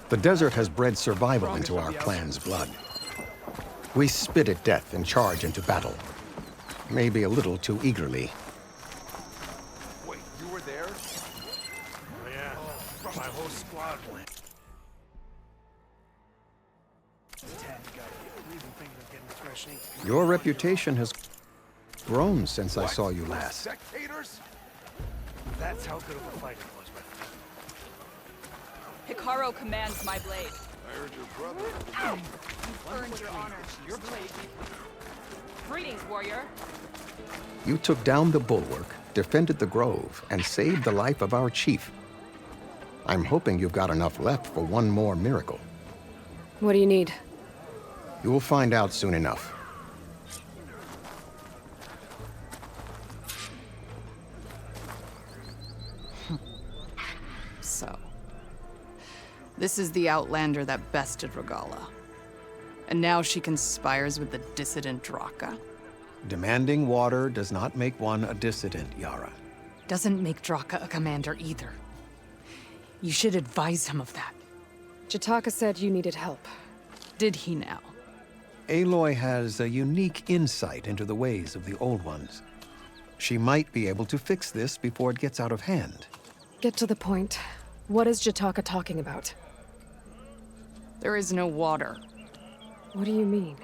The desert has bred survival into our clan's blood. We spit at death and charge into battle. Maybe a little too eagerly. Wait, you were there? Oh, yeah. My whole squad went. Your reputation has grown since I saw you last. Spectators? That's how good of a fight it was, my friend. Hikaru commands my blade. I heard your brother. Ow! You've earned your honor. Your blade. Greetings, warrior. You took down the bulwark, defended the grove, and saved the life of our chief. I'm hoping you've got enough left for one more miracle. What do you need? You'll find out soon enough. So, this is the Outlander that bested Regala. And now she conspires with the dissident Draka. Demanding water does not make one a dissident, Yara. Doesn't make Draka a commander either. You should advise him of that. Jataka said you needed help. Did he now? Aloy has a unique insight into the ways of the Old Ones. She might be able to fix this before it gets out of hand. Get to the point. What is Jataka talking about? There is no water. What do you mean?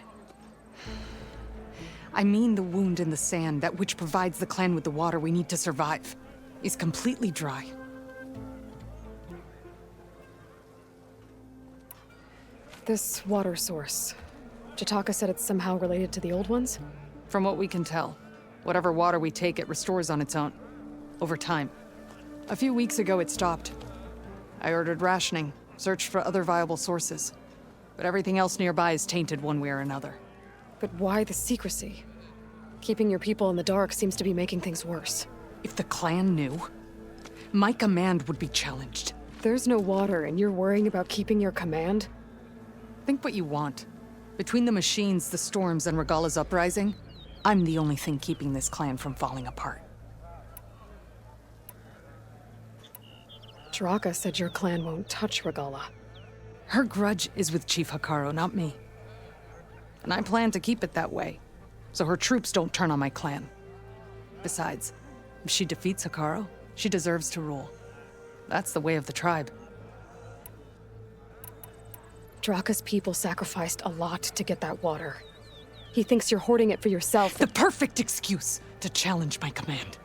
I mean the wound in the sand, that which provides the clan with the water we need to survive, is completely dry. This water source. Jataka said it's somehow related to the Old Ones? From what we can tell, whatever water we take, it restores on its own. Over time. A few weeks ago, it stopped. I ordered rationing, searched for other viable sources. But everything else nearby is tainted one way or another. But why the secrecy? Keeping your people in the dark seems to be making things worse. If the clan knew, my command would be challenged. There's no water and you're worrying about keeping your command? Think what you want. Between the machines, the storms, and Regala's uprising, I'm the only thing keeping this clan from falling apart. Draka said your clan won't touch Regala. Her grudge is with Chief Hikaru, not me. And I plan to keep it that way, so her troops don't turn on my clan. Besides, if she defeats Hikaru, she deserves to rule. That's the way of the tribe. Draka's people sacrificed a lot to get that water. He thinks you're hoarding it for yourself. The perfect excuse to challenge my command.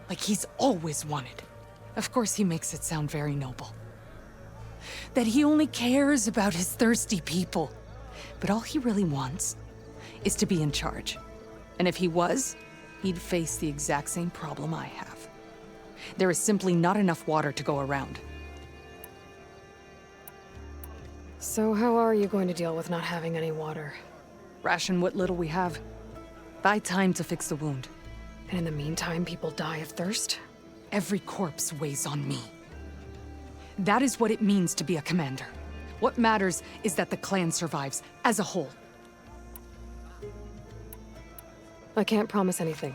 Like he's always wanted. Of course he makes it sound very noble. That he only cares about his thirsty people. But all he really wants is to be in charge. And if he was, he'd face the exact same problem I have. There is simply not enough water to go around. So how are you going to deal with not having any water? Ration what little we have. Buy time to fix the wound. And in the meantime, people die of thirst? Every corpse weighs on me. That is what it means to be a commander. What matters is that the clan survives, as a whole. I can't promise anything.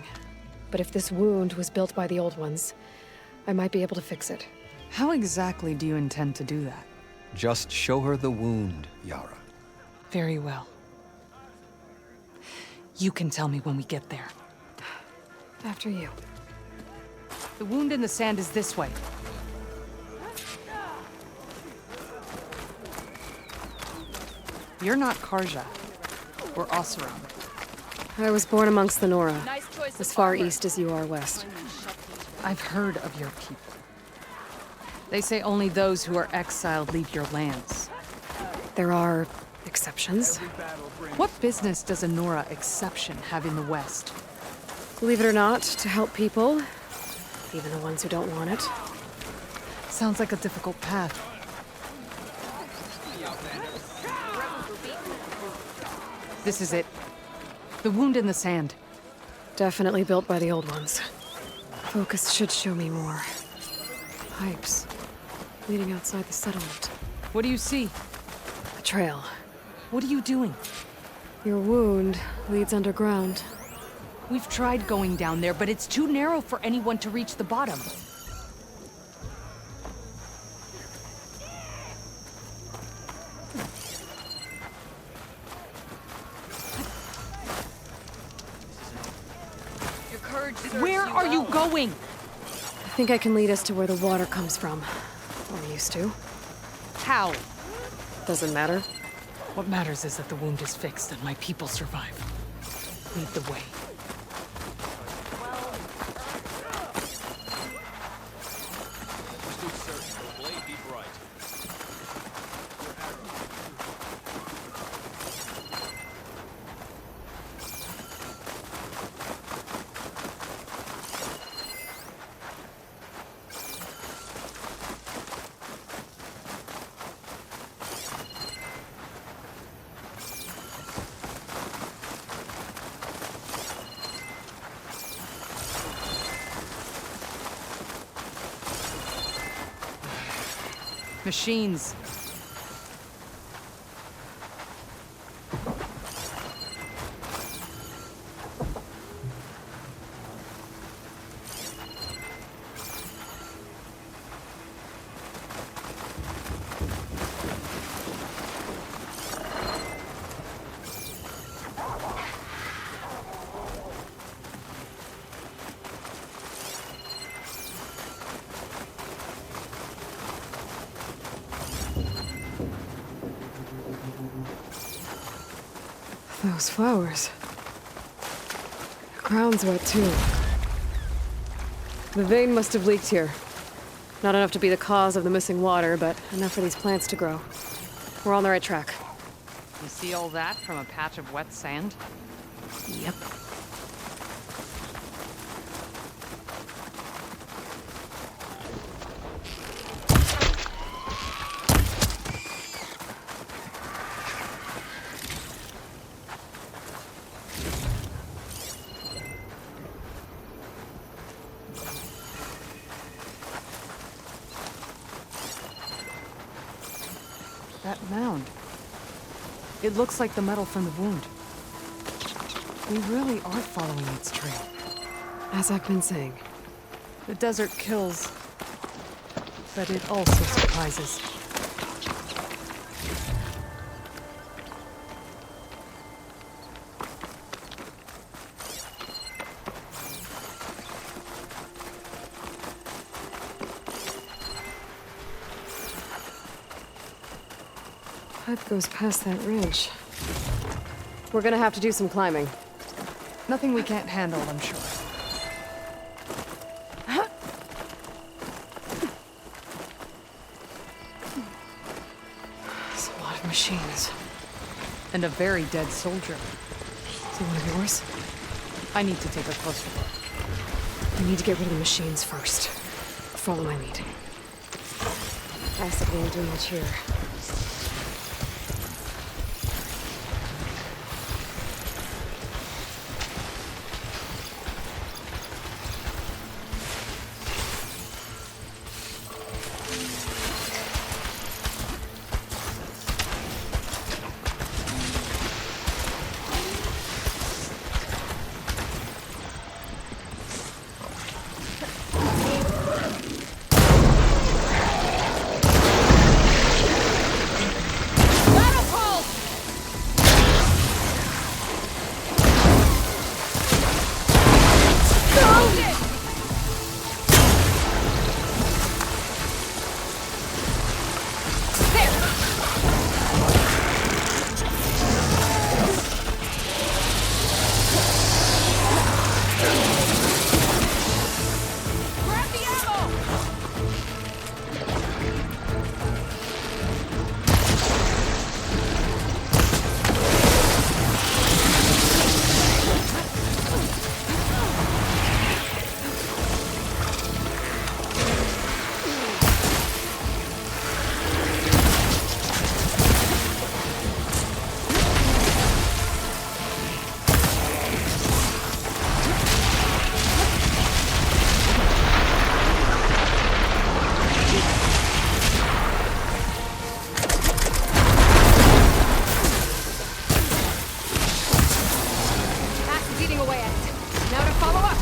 But if this wound was built by the Old Ones, I might be able to fix it. How exactly do you intend to do that? Just show her the wound, Yara. Very well. You can tell me when we get there. After you. The wound in the sand is this way. You're not Karja, or Oseram. I was born amongst the Nora, Nice choice as of far armor. east as you are west. I've heard of your people. They say only those who are exiled leave your lands. There are exceptions. What business does a Nora exception have in the West? Believe it or not, to help people, even the ones who don't want it. Sounds like a difficult path. This is it. The wound in the sand. Definitely built by the old ones. Focus should show me more. Pipes leading outside the settlement. What do you see? A trail. What are you doing? Your wound leads underground. We've tried going down there, but it's too narrow for anyone to reach the bottom. Your courage serves Where are you well. going? I think I can lead us to where the water comes from. Or used to. How? Doesn't matter. What matters is that the wound is fixed and my people survive. Lead the way. Machines. Those flowers. The ground's wet too. The vein must have leaked here. Not enough to be the cause of the missing water, but enough for these plants to grow. We're on the right track. You see all that from a patch of wet sand? Yep. That mound. It looks like the metal from the wound. We really are following its trail. As I've been saying. The desert kills, but it also surprises. Pipe goes past that ridge. We're gonna have to do some climbing. Nothing we can't handle, I'm sure. There's a lot of machines. And a very dead soldier. Is he one of yours? I need to take a closer look. We need to get rid of the machines first. Follow my lead. Acid won't do much here. eating away at it. Now to follow up.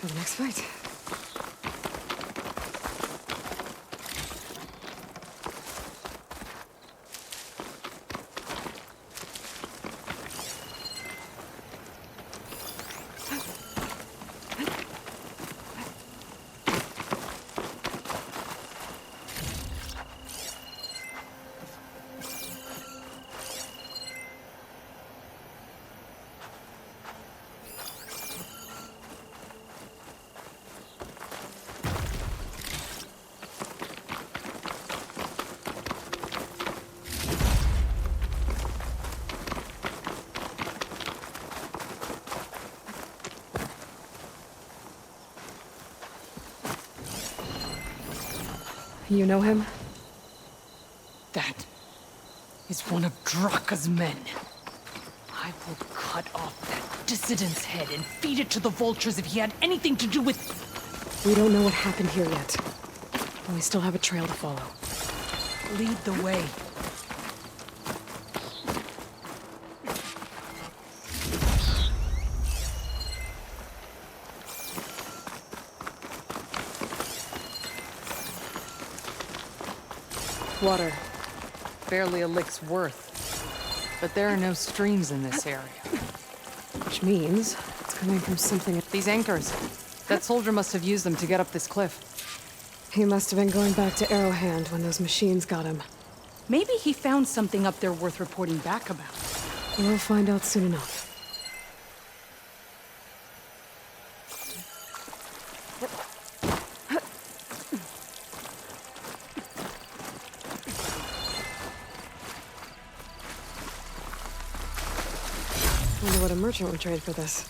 For the next fight. You know him? That is one of Draka's men. I will cut off that dissident's head and feed it to the vultures if he had anything to do with... We don't know what happened here yet. And we still have a trail to follow. Lead the way. Water. Barely a lick's worth. But there are no streams in this area. Which means it's coming from something... These anchors. That soldier must have used them to get up this cliff. He must have been going back to Arrowhand when those machines got him. Maybe he found something up there worth reporting back about. We'll find out soon enough. Wonder what a merchant would trade for this.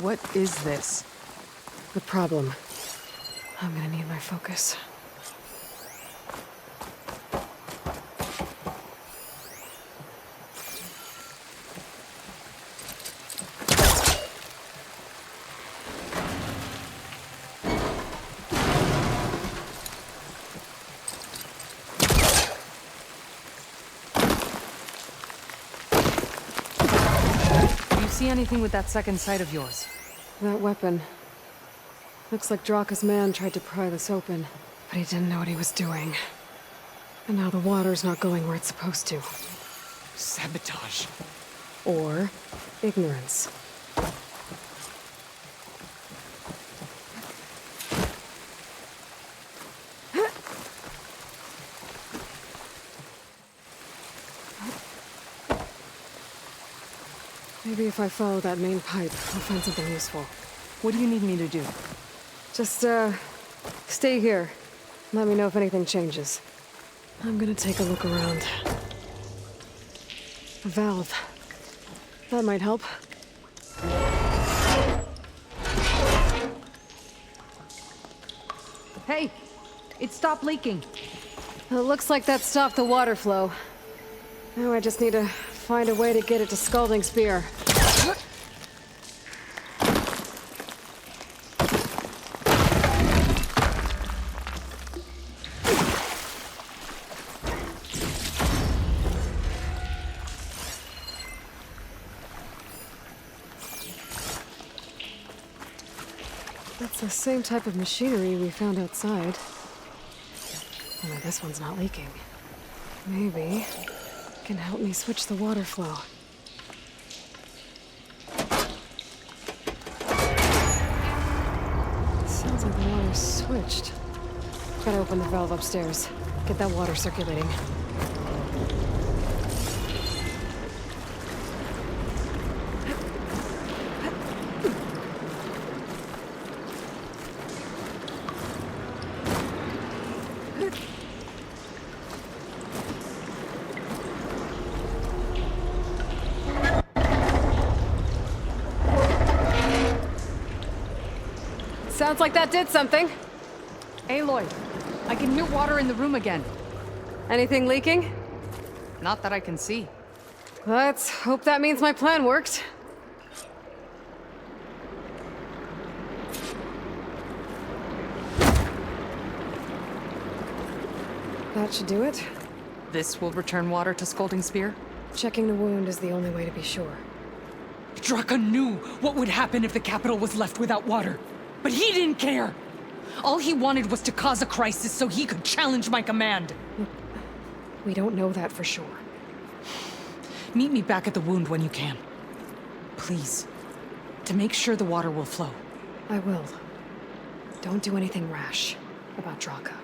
What is this? The problem. I'm gonna need my focus. See anything with that second sight of yours? That weapon. Looks like Draka's man tried to pry this open, but he didn't know what he was doing. And now the water's not going where it's supposed to. Sabotage. Or ignorance. Maybe if I follow that main pipe, I'll find something useful. What do you need me to do? Just, stay here. Let me know if anything changes. I'm gonna take a look around. A valve. That might help. Hey! It stopped leaking. It looks like that stopped the water flow. Now I just need to find a way to get it to Scalding Spear. That's the same type of machinery we found outside. Only this one's not leaking. Maybe it can help me switch the water flow. Sounds like the water's switched. Gotta open the valve upstairs. Get that water circulating. Sounds like that did something. Aloy, I can hear water in the room again. Anything leaking? Not that I can see. Let's hope that means my plan worked. That should do it. This will return water to Scalding Spear? Checking the wound is the only way to be sure. Draka knew what would happen if the capital was left without water. But he didn't care! All he wanted was to cause a crisis so he could challenge my command. Look, we don't know that for sure. Meet me back at the wound when you can. Please. To make sure the water will flow. I will. Don't do anything rash about Draka.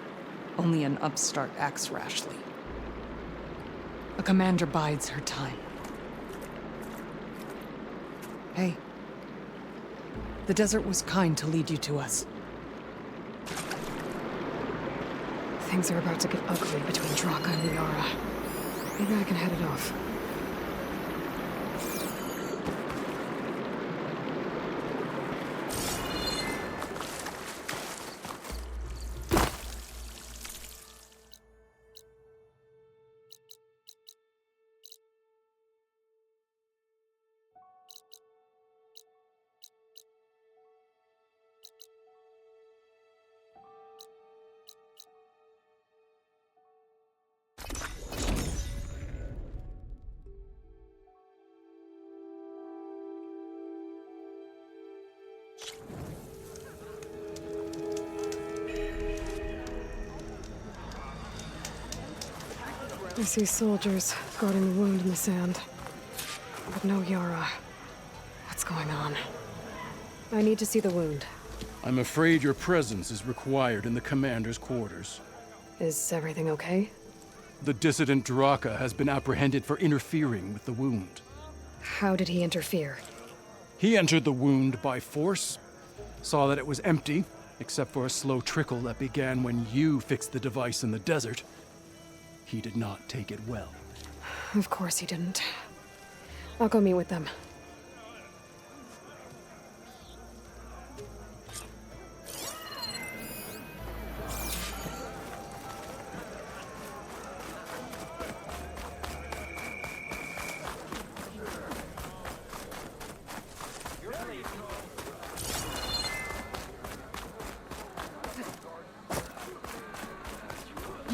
Only an upstart acts rashly. A commander bides her time. Hey. The desert was kind to lead you to us. Things are about to get ugly between Draka and Yara. Maybe I can head it off. I see soldiers guarding the wound in the sand. But no Yara. What's going on? I need to see the wound. I'm afraid your presence is required in the commander's quarters. Is everything okay? The dissident Draka has been apprehended for interfering with the wound. How did he interfere? He entered the wound by force, saw that it was empty, except for a slow trickle that began when you fixed the device in the desert. He did not take it well. Of course he didn't. I'll go meet with them.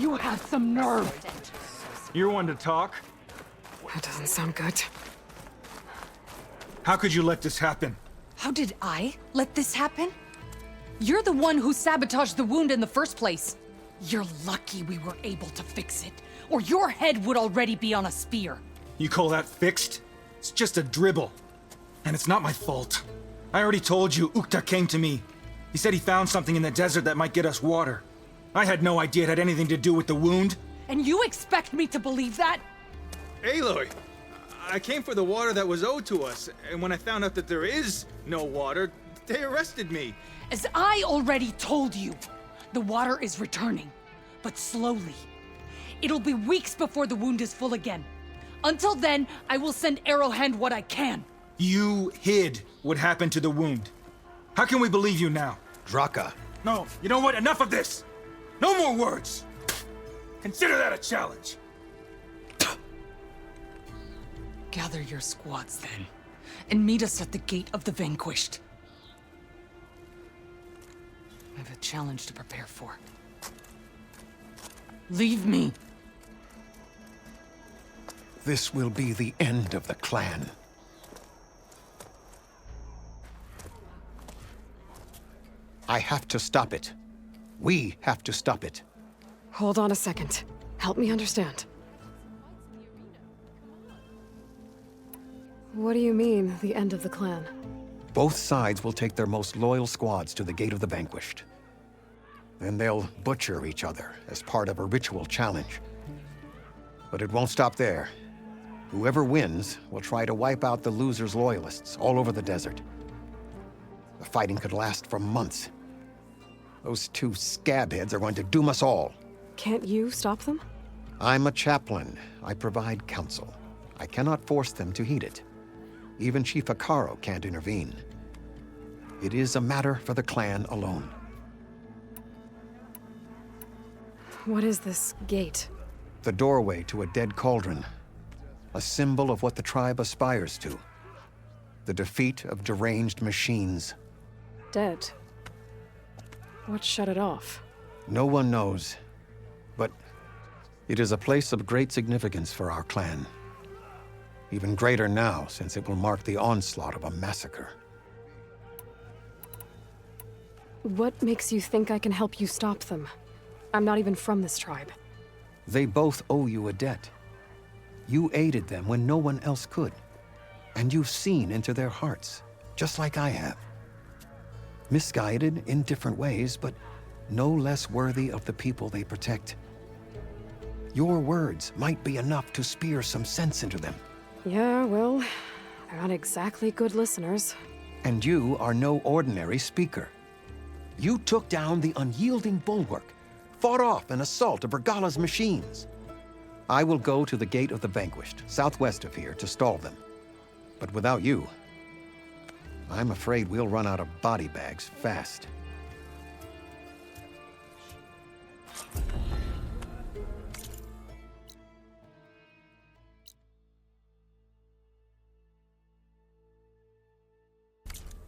You have some nerve. You're one to talk. That doesn't sound good. How could you let this happen? How did I let this happen? You're the one who sabotaged the wound in the first place. You're lucky we were able to fix it, or your head would already be on a spear. You call that fixed? It's just a dribble. And it's not my fault. I already told you, Ukta came to me. He said he found something in the desert that might get us water. I had no idea it had anything to do with the wound. And you expect me to believe that? Aloy, I came for the water that was owed to us, and when I found out that there is no water, they arrested me. As I already told you, the water is returning, but slowly. It'll be weeks before the wound is full again. Until then, I will send Arrowhand what I can. You hid what happened to the wound. How can we believe you now? Draka. No, you know what? Enough of this! No more words! Consider that a challenge. Gather your squads then, and meet us at the Gate of the Vanquished. I have a challenge to prepare for. Leave me. This will be the end of the clan. I have to stop it. We have to stop it. Hold on a second. Help me understand. What do you mean, the end of the clan? Both sides will take their most loyal squads to the Gate of the Vanquished. Then they'll butcher each other as part of a ritual challenge. But it won't stop there. Whoever wins will try to wipe out the loser's loyalists all over the desert. The fighting could last for months. Those two scabheads are going to doom us all. Can't you stop them? I'm a chaplain. I provide counsel. I cannot force them to heed it. Even Chief Akaro can't intervene. It is a matter for the clan alone. What is this gate? The doorway to a dead cauldron. A symbol of what the tribe aspires to. The defeat of deranged machines. Dead. What shut it off? No one knows. But it is a place of great significance for our clan. Even greater now, since it will mark the onslaught of a massacre. What makes you think I can help you stop them? I'm not even from this tribe. They both owe you a debt. You aided them when no one else could. And you've seen into their hearts, just like I have. Misguided in different ways, but no less worthy of the people they protect. Your words might be enough to spear some sense into them. Yeah, well, they're not exactly good listeners. And you are no ordinary speaker. You took down the unyielding bulwark, fought off an assault of Regala's machines. I will go to the Gate of the Vanquished, southwest of here, to stall them. But without you, I'm afraid we'll run out of body bags fast.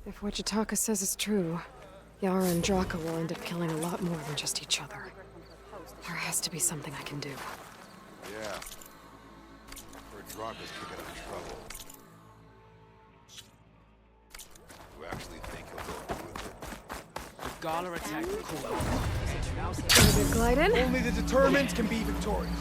If what Jataka says is true, Yara and Draka will end up killing a lot more than just each other. There has to be something I can do. Yeah. Heard Draka's picking up trouble. You actually think he'll go through with it? The Gala attacked the core. Gonna get glide in? Only the determined can be victorious.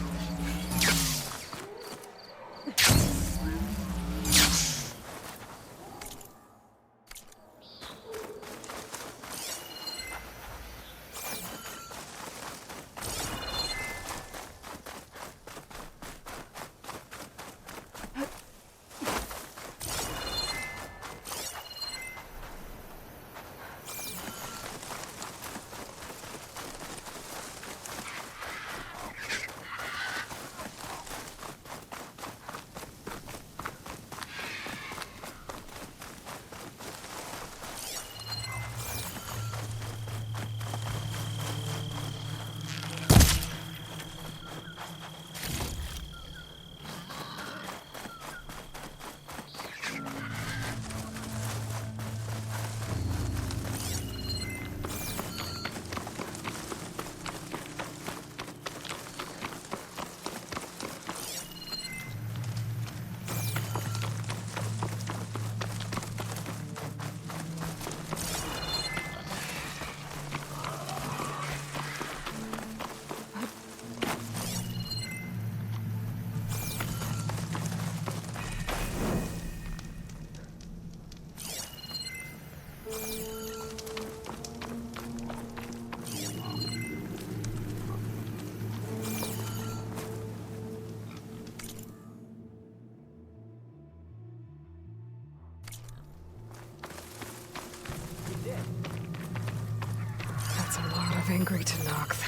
angry Tenakth.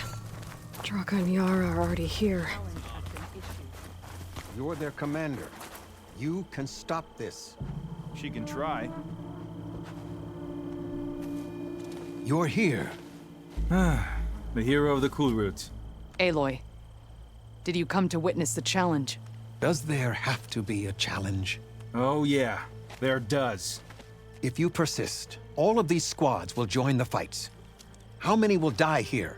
Draka and Yara are already here. You're their commander. You can stop this. She can try. You're here. The hero of the cool roots. Aloy, did you come to witness the challenge? Does there have to be a challenge? Oh yeah, there does. If you persist, all of these squads will join the fights. How many will die here?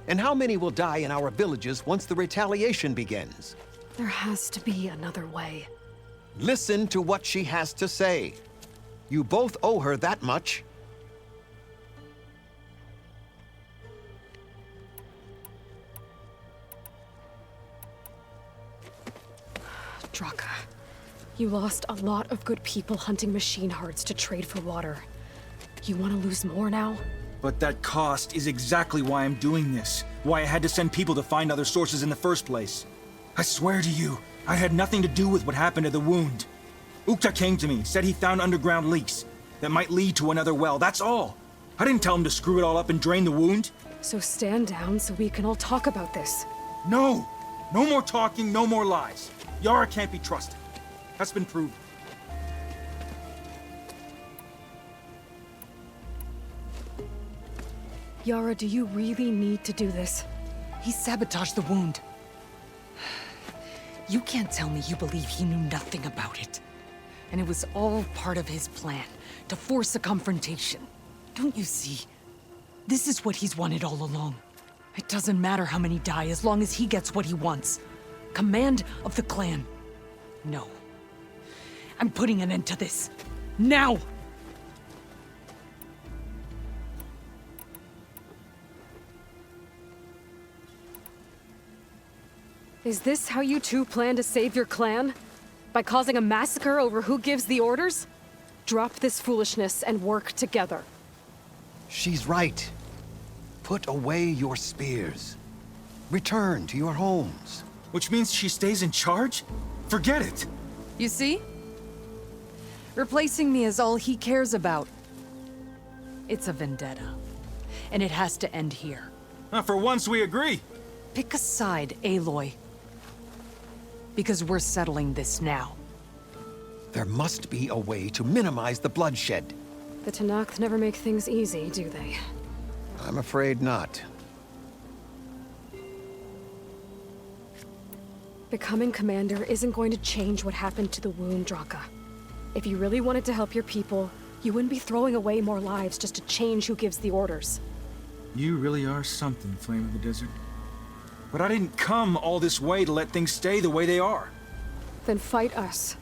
And how many will die in our villages once the retaliation begins? There has to be another way. Listen to what she has to say. You both owe her that much. Draka, you lost a lot of good people hunting machine hearts to trade for water. You want to lose more now? But that cost is exactly why I'm doing this. Why I had to send people to find other sources in the first place. I swear to you, I had nothing to do with what happened to the wound. Ukta came to me, said he found underground leaks that might lead to another well, that's all. I didn't tell him to screw it all up and drain the wound. So stand down so we can all talk about this. No! No more talking, no more lies. Yara can't be trusted. That's been proven. Yara, do you really need to do this? He sabotaged the wound. You can't tell me you believe he knew nothing about it. And it was all part of his plan, to force a confrontation. Don't you see? This is what he's wanted all along. It doesn't matter how many die as long as he gets what he wants. Command of the clan. No. I'm putting an end to this. Now! Is this how you two plan to save your clan? By causing a massacre over who gives the orders? Drop this foolishness and work together. She's right. Put away your spears. Return to your homes. Which means she stays in charge? Forget it. You see? Replacing me is all he cares about. It's a vendetta. And it has to end here. For once we agree. Pick a side, Aloy. Because we're settling this now. There must be a way to minimize the bloodshed. The Tenakth never make things easy, do they? I'm afraid not. Becoming commander isn't going to change what happened to the wound, Draka. If you really wanted to help your people, you wouldn't be throwing away more lives just to change who gives the orders. You really are something, Flame of the Desert. But I didn't come all this way to let things stay the way they are. Then fight us.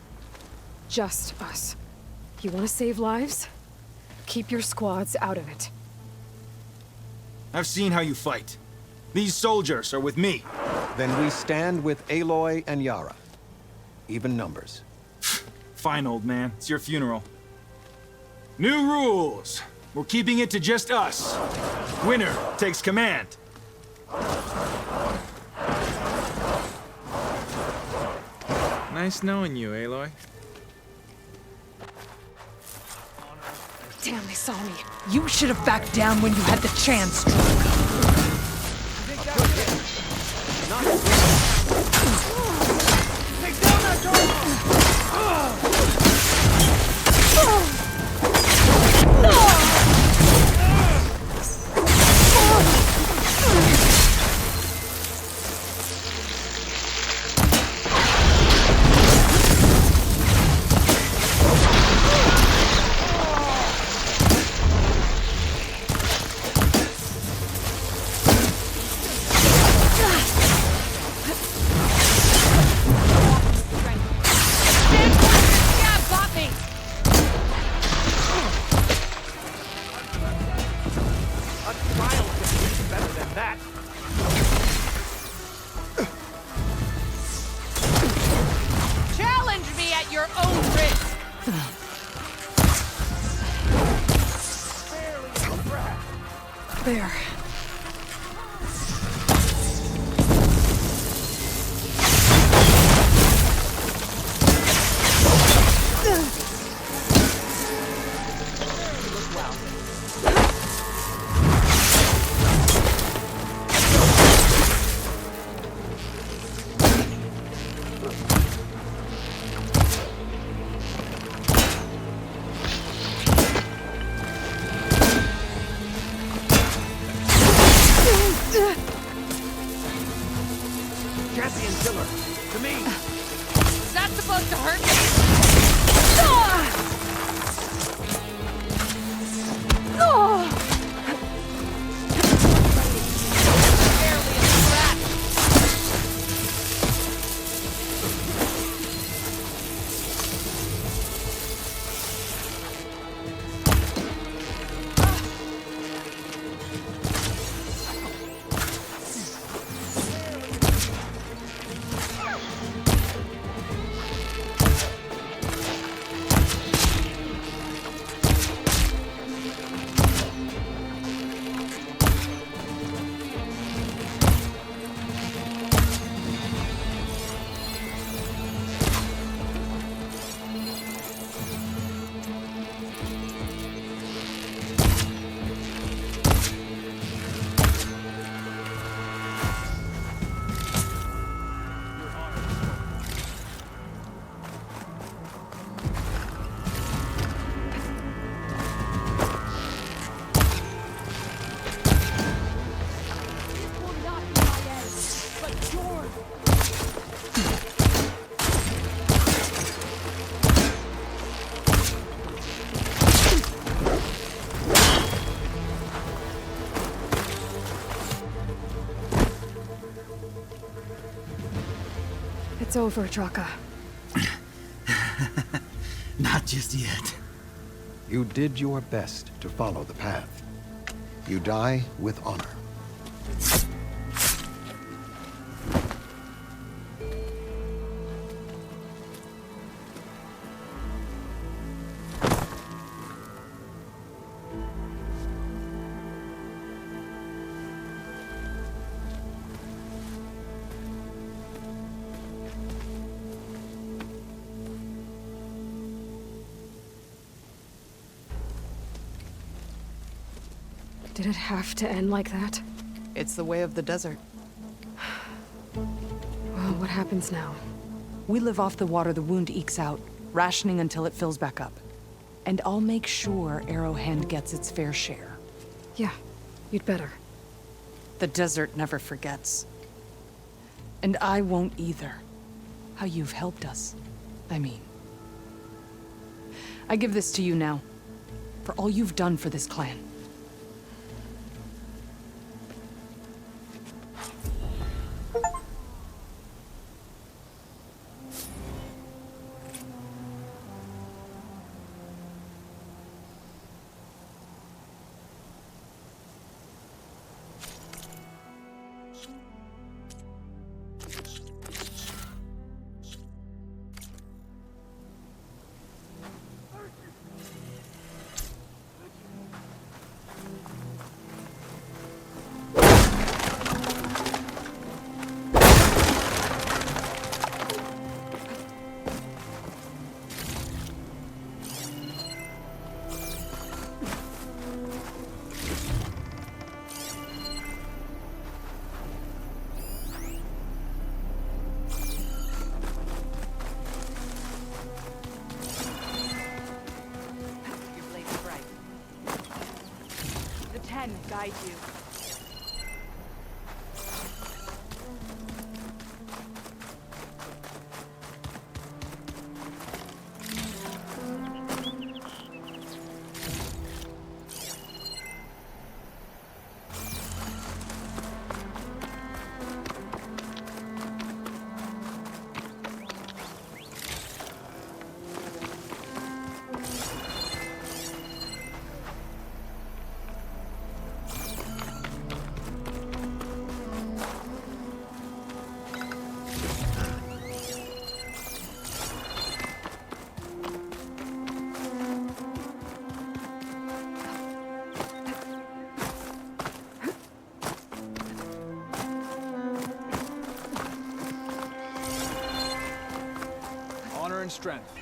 Just us. You want to save lives? Keep your squads out of it. I've seen how you fight. These soldiers are with me. Then we stand with Aloy and Yara. Even numbers. Fine, old man. It's your funeral. New rules. We're keeping it to just us. Winner takes command. Nice knowing you, Aloy. Damn, they saw me. You should have backed down when you had the chance, Draka. Take down that Challenge me at your own risk! There. It's over, Draka. Not just yet. You did your best to follow the path. You die with honor. Did it have to end like that? It's the way of the desert. Well, what happens now? We live off the water the wound ekes out, rationing until it fills back up. And I'll make sure Arrowhand gets its fair share. Yeah, you'd better. The desert never forgets. And I won't either. How you've helped us, I mean. I give this to you now, for all you've done for this clan. Guide you. Strength.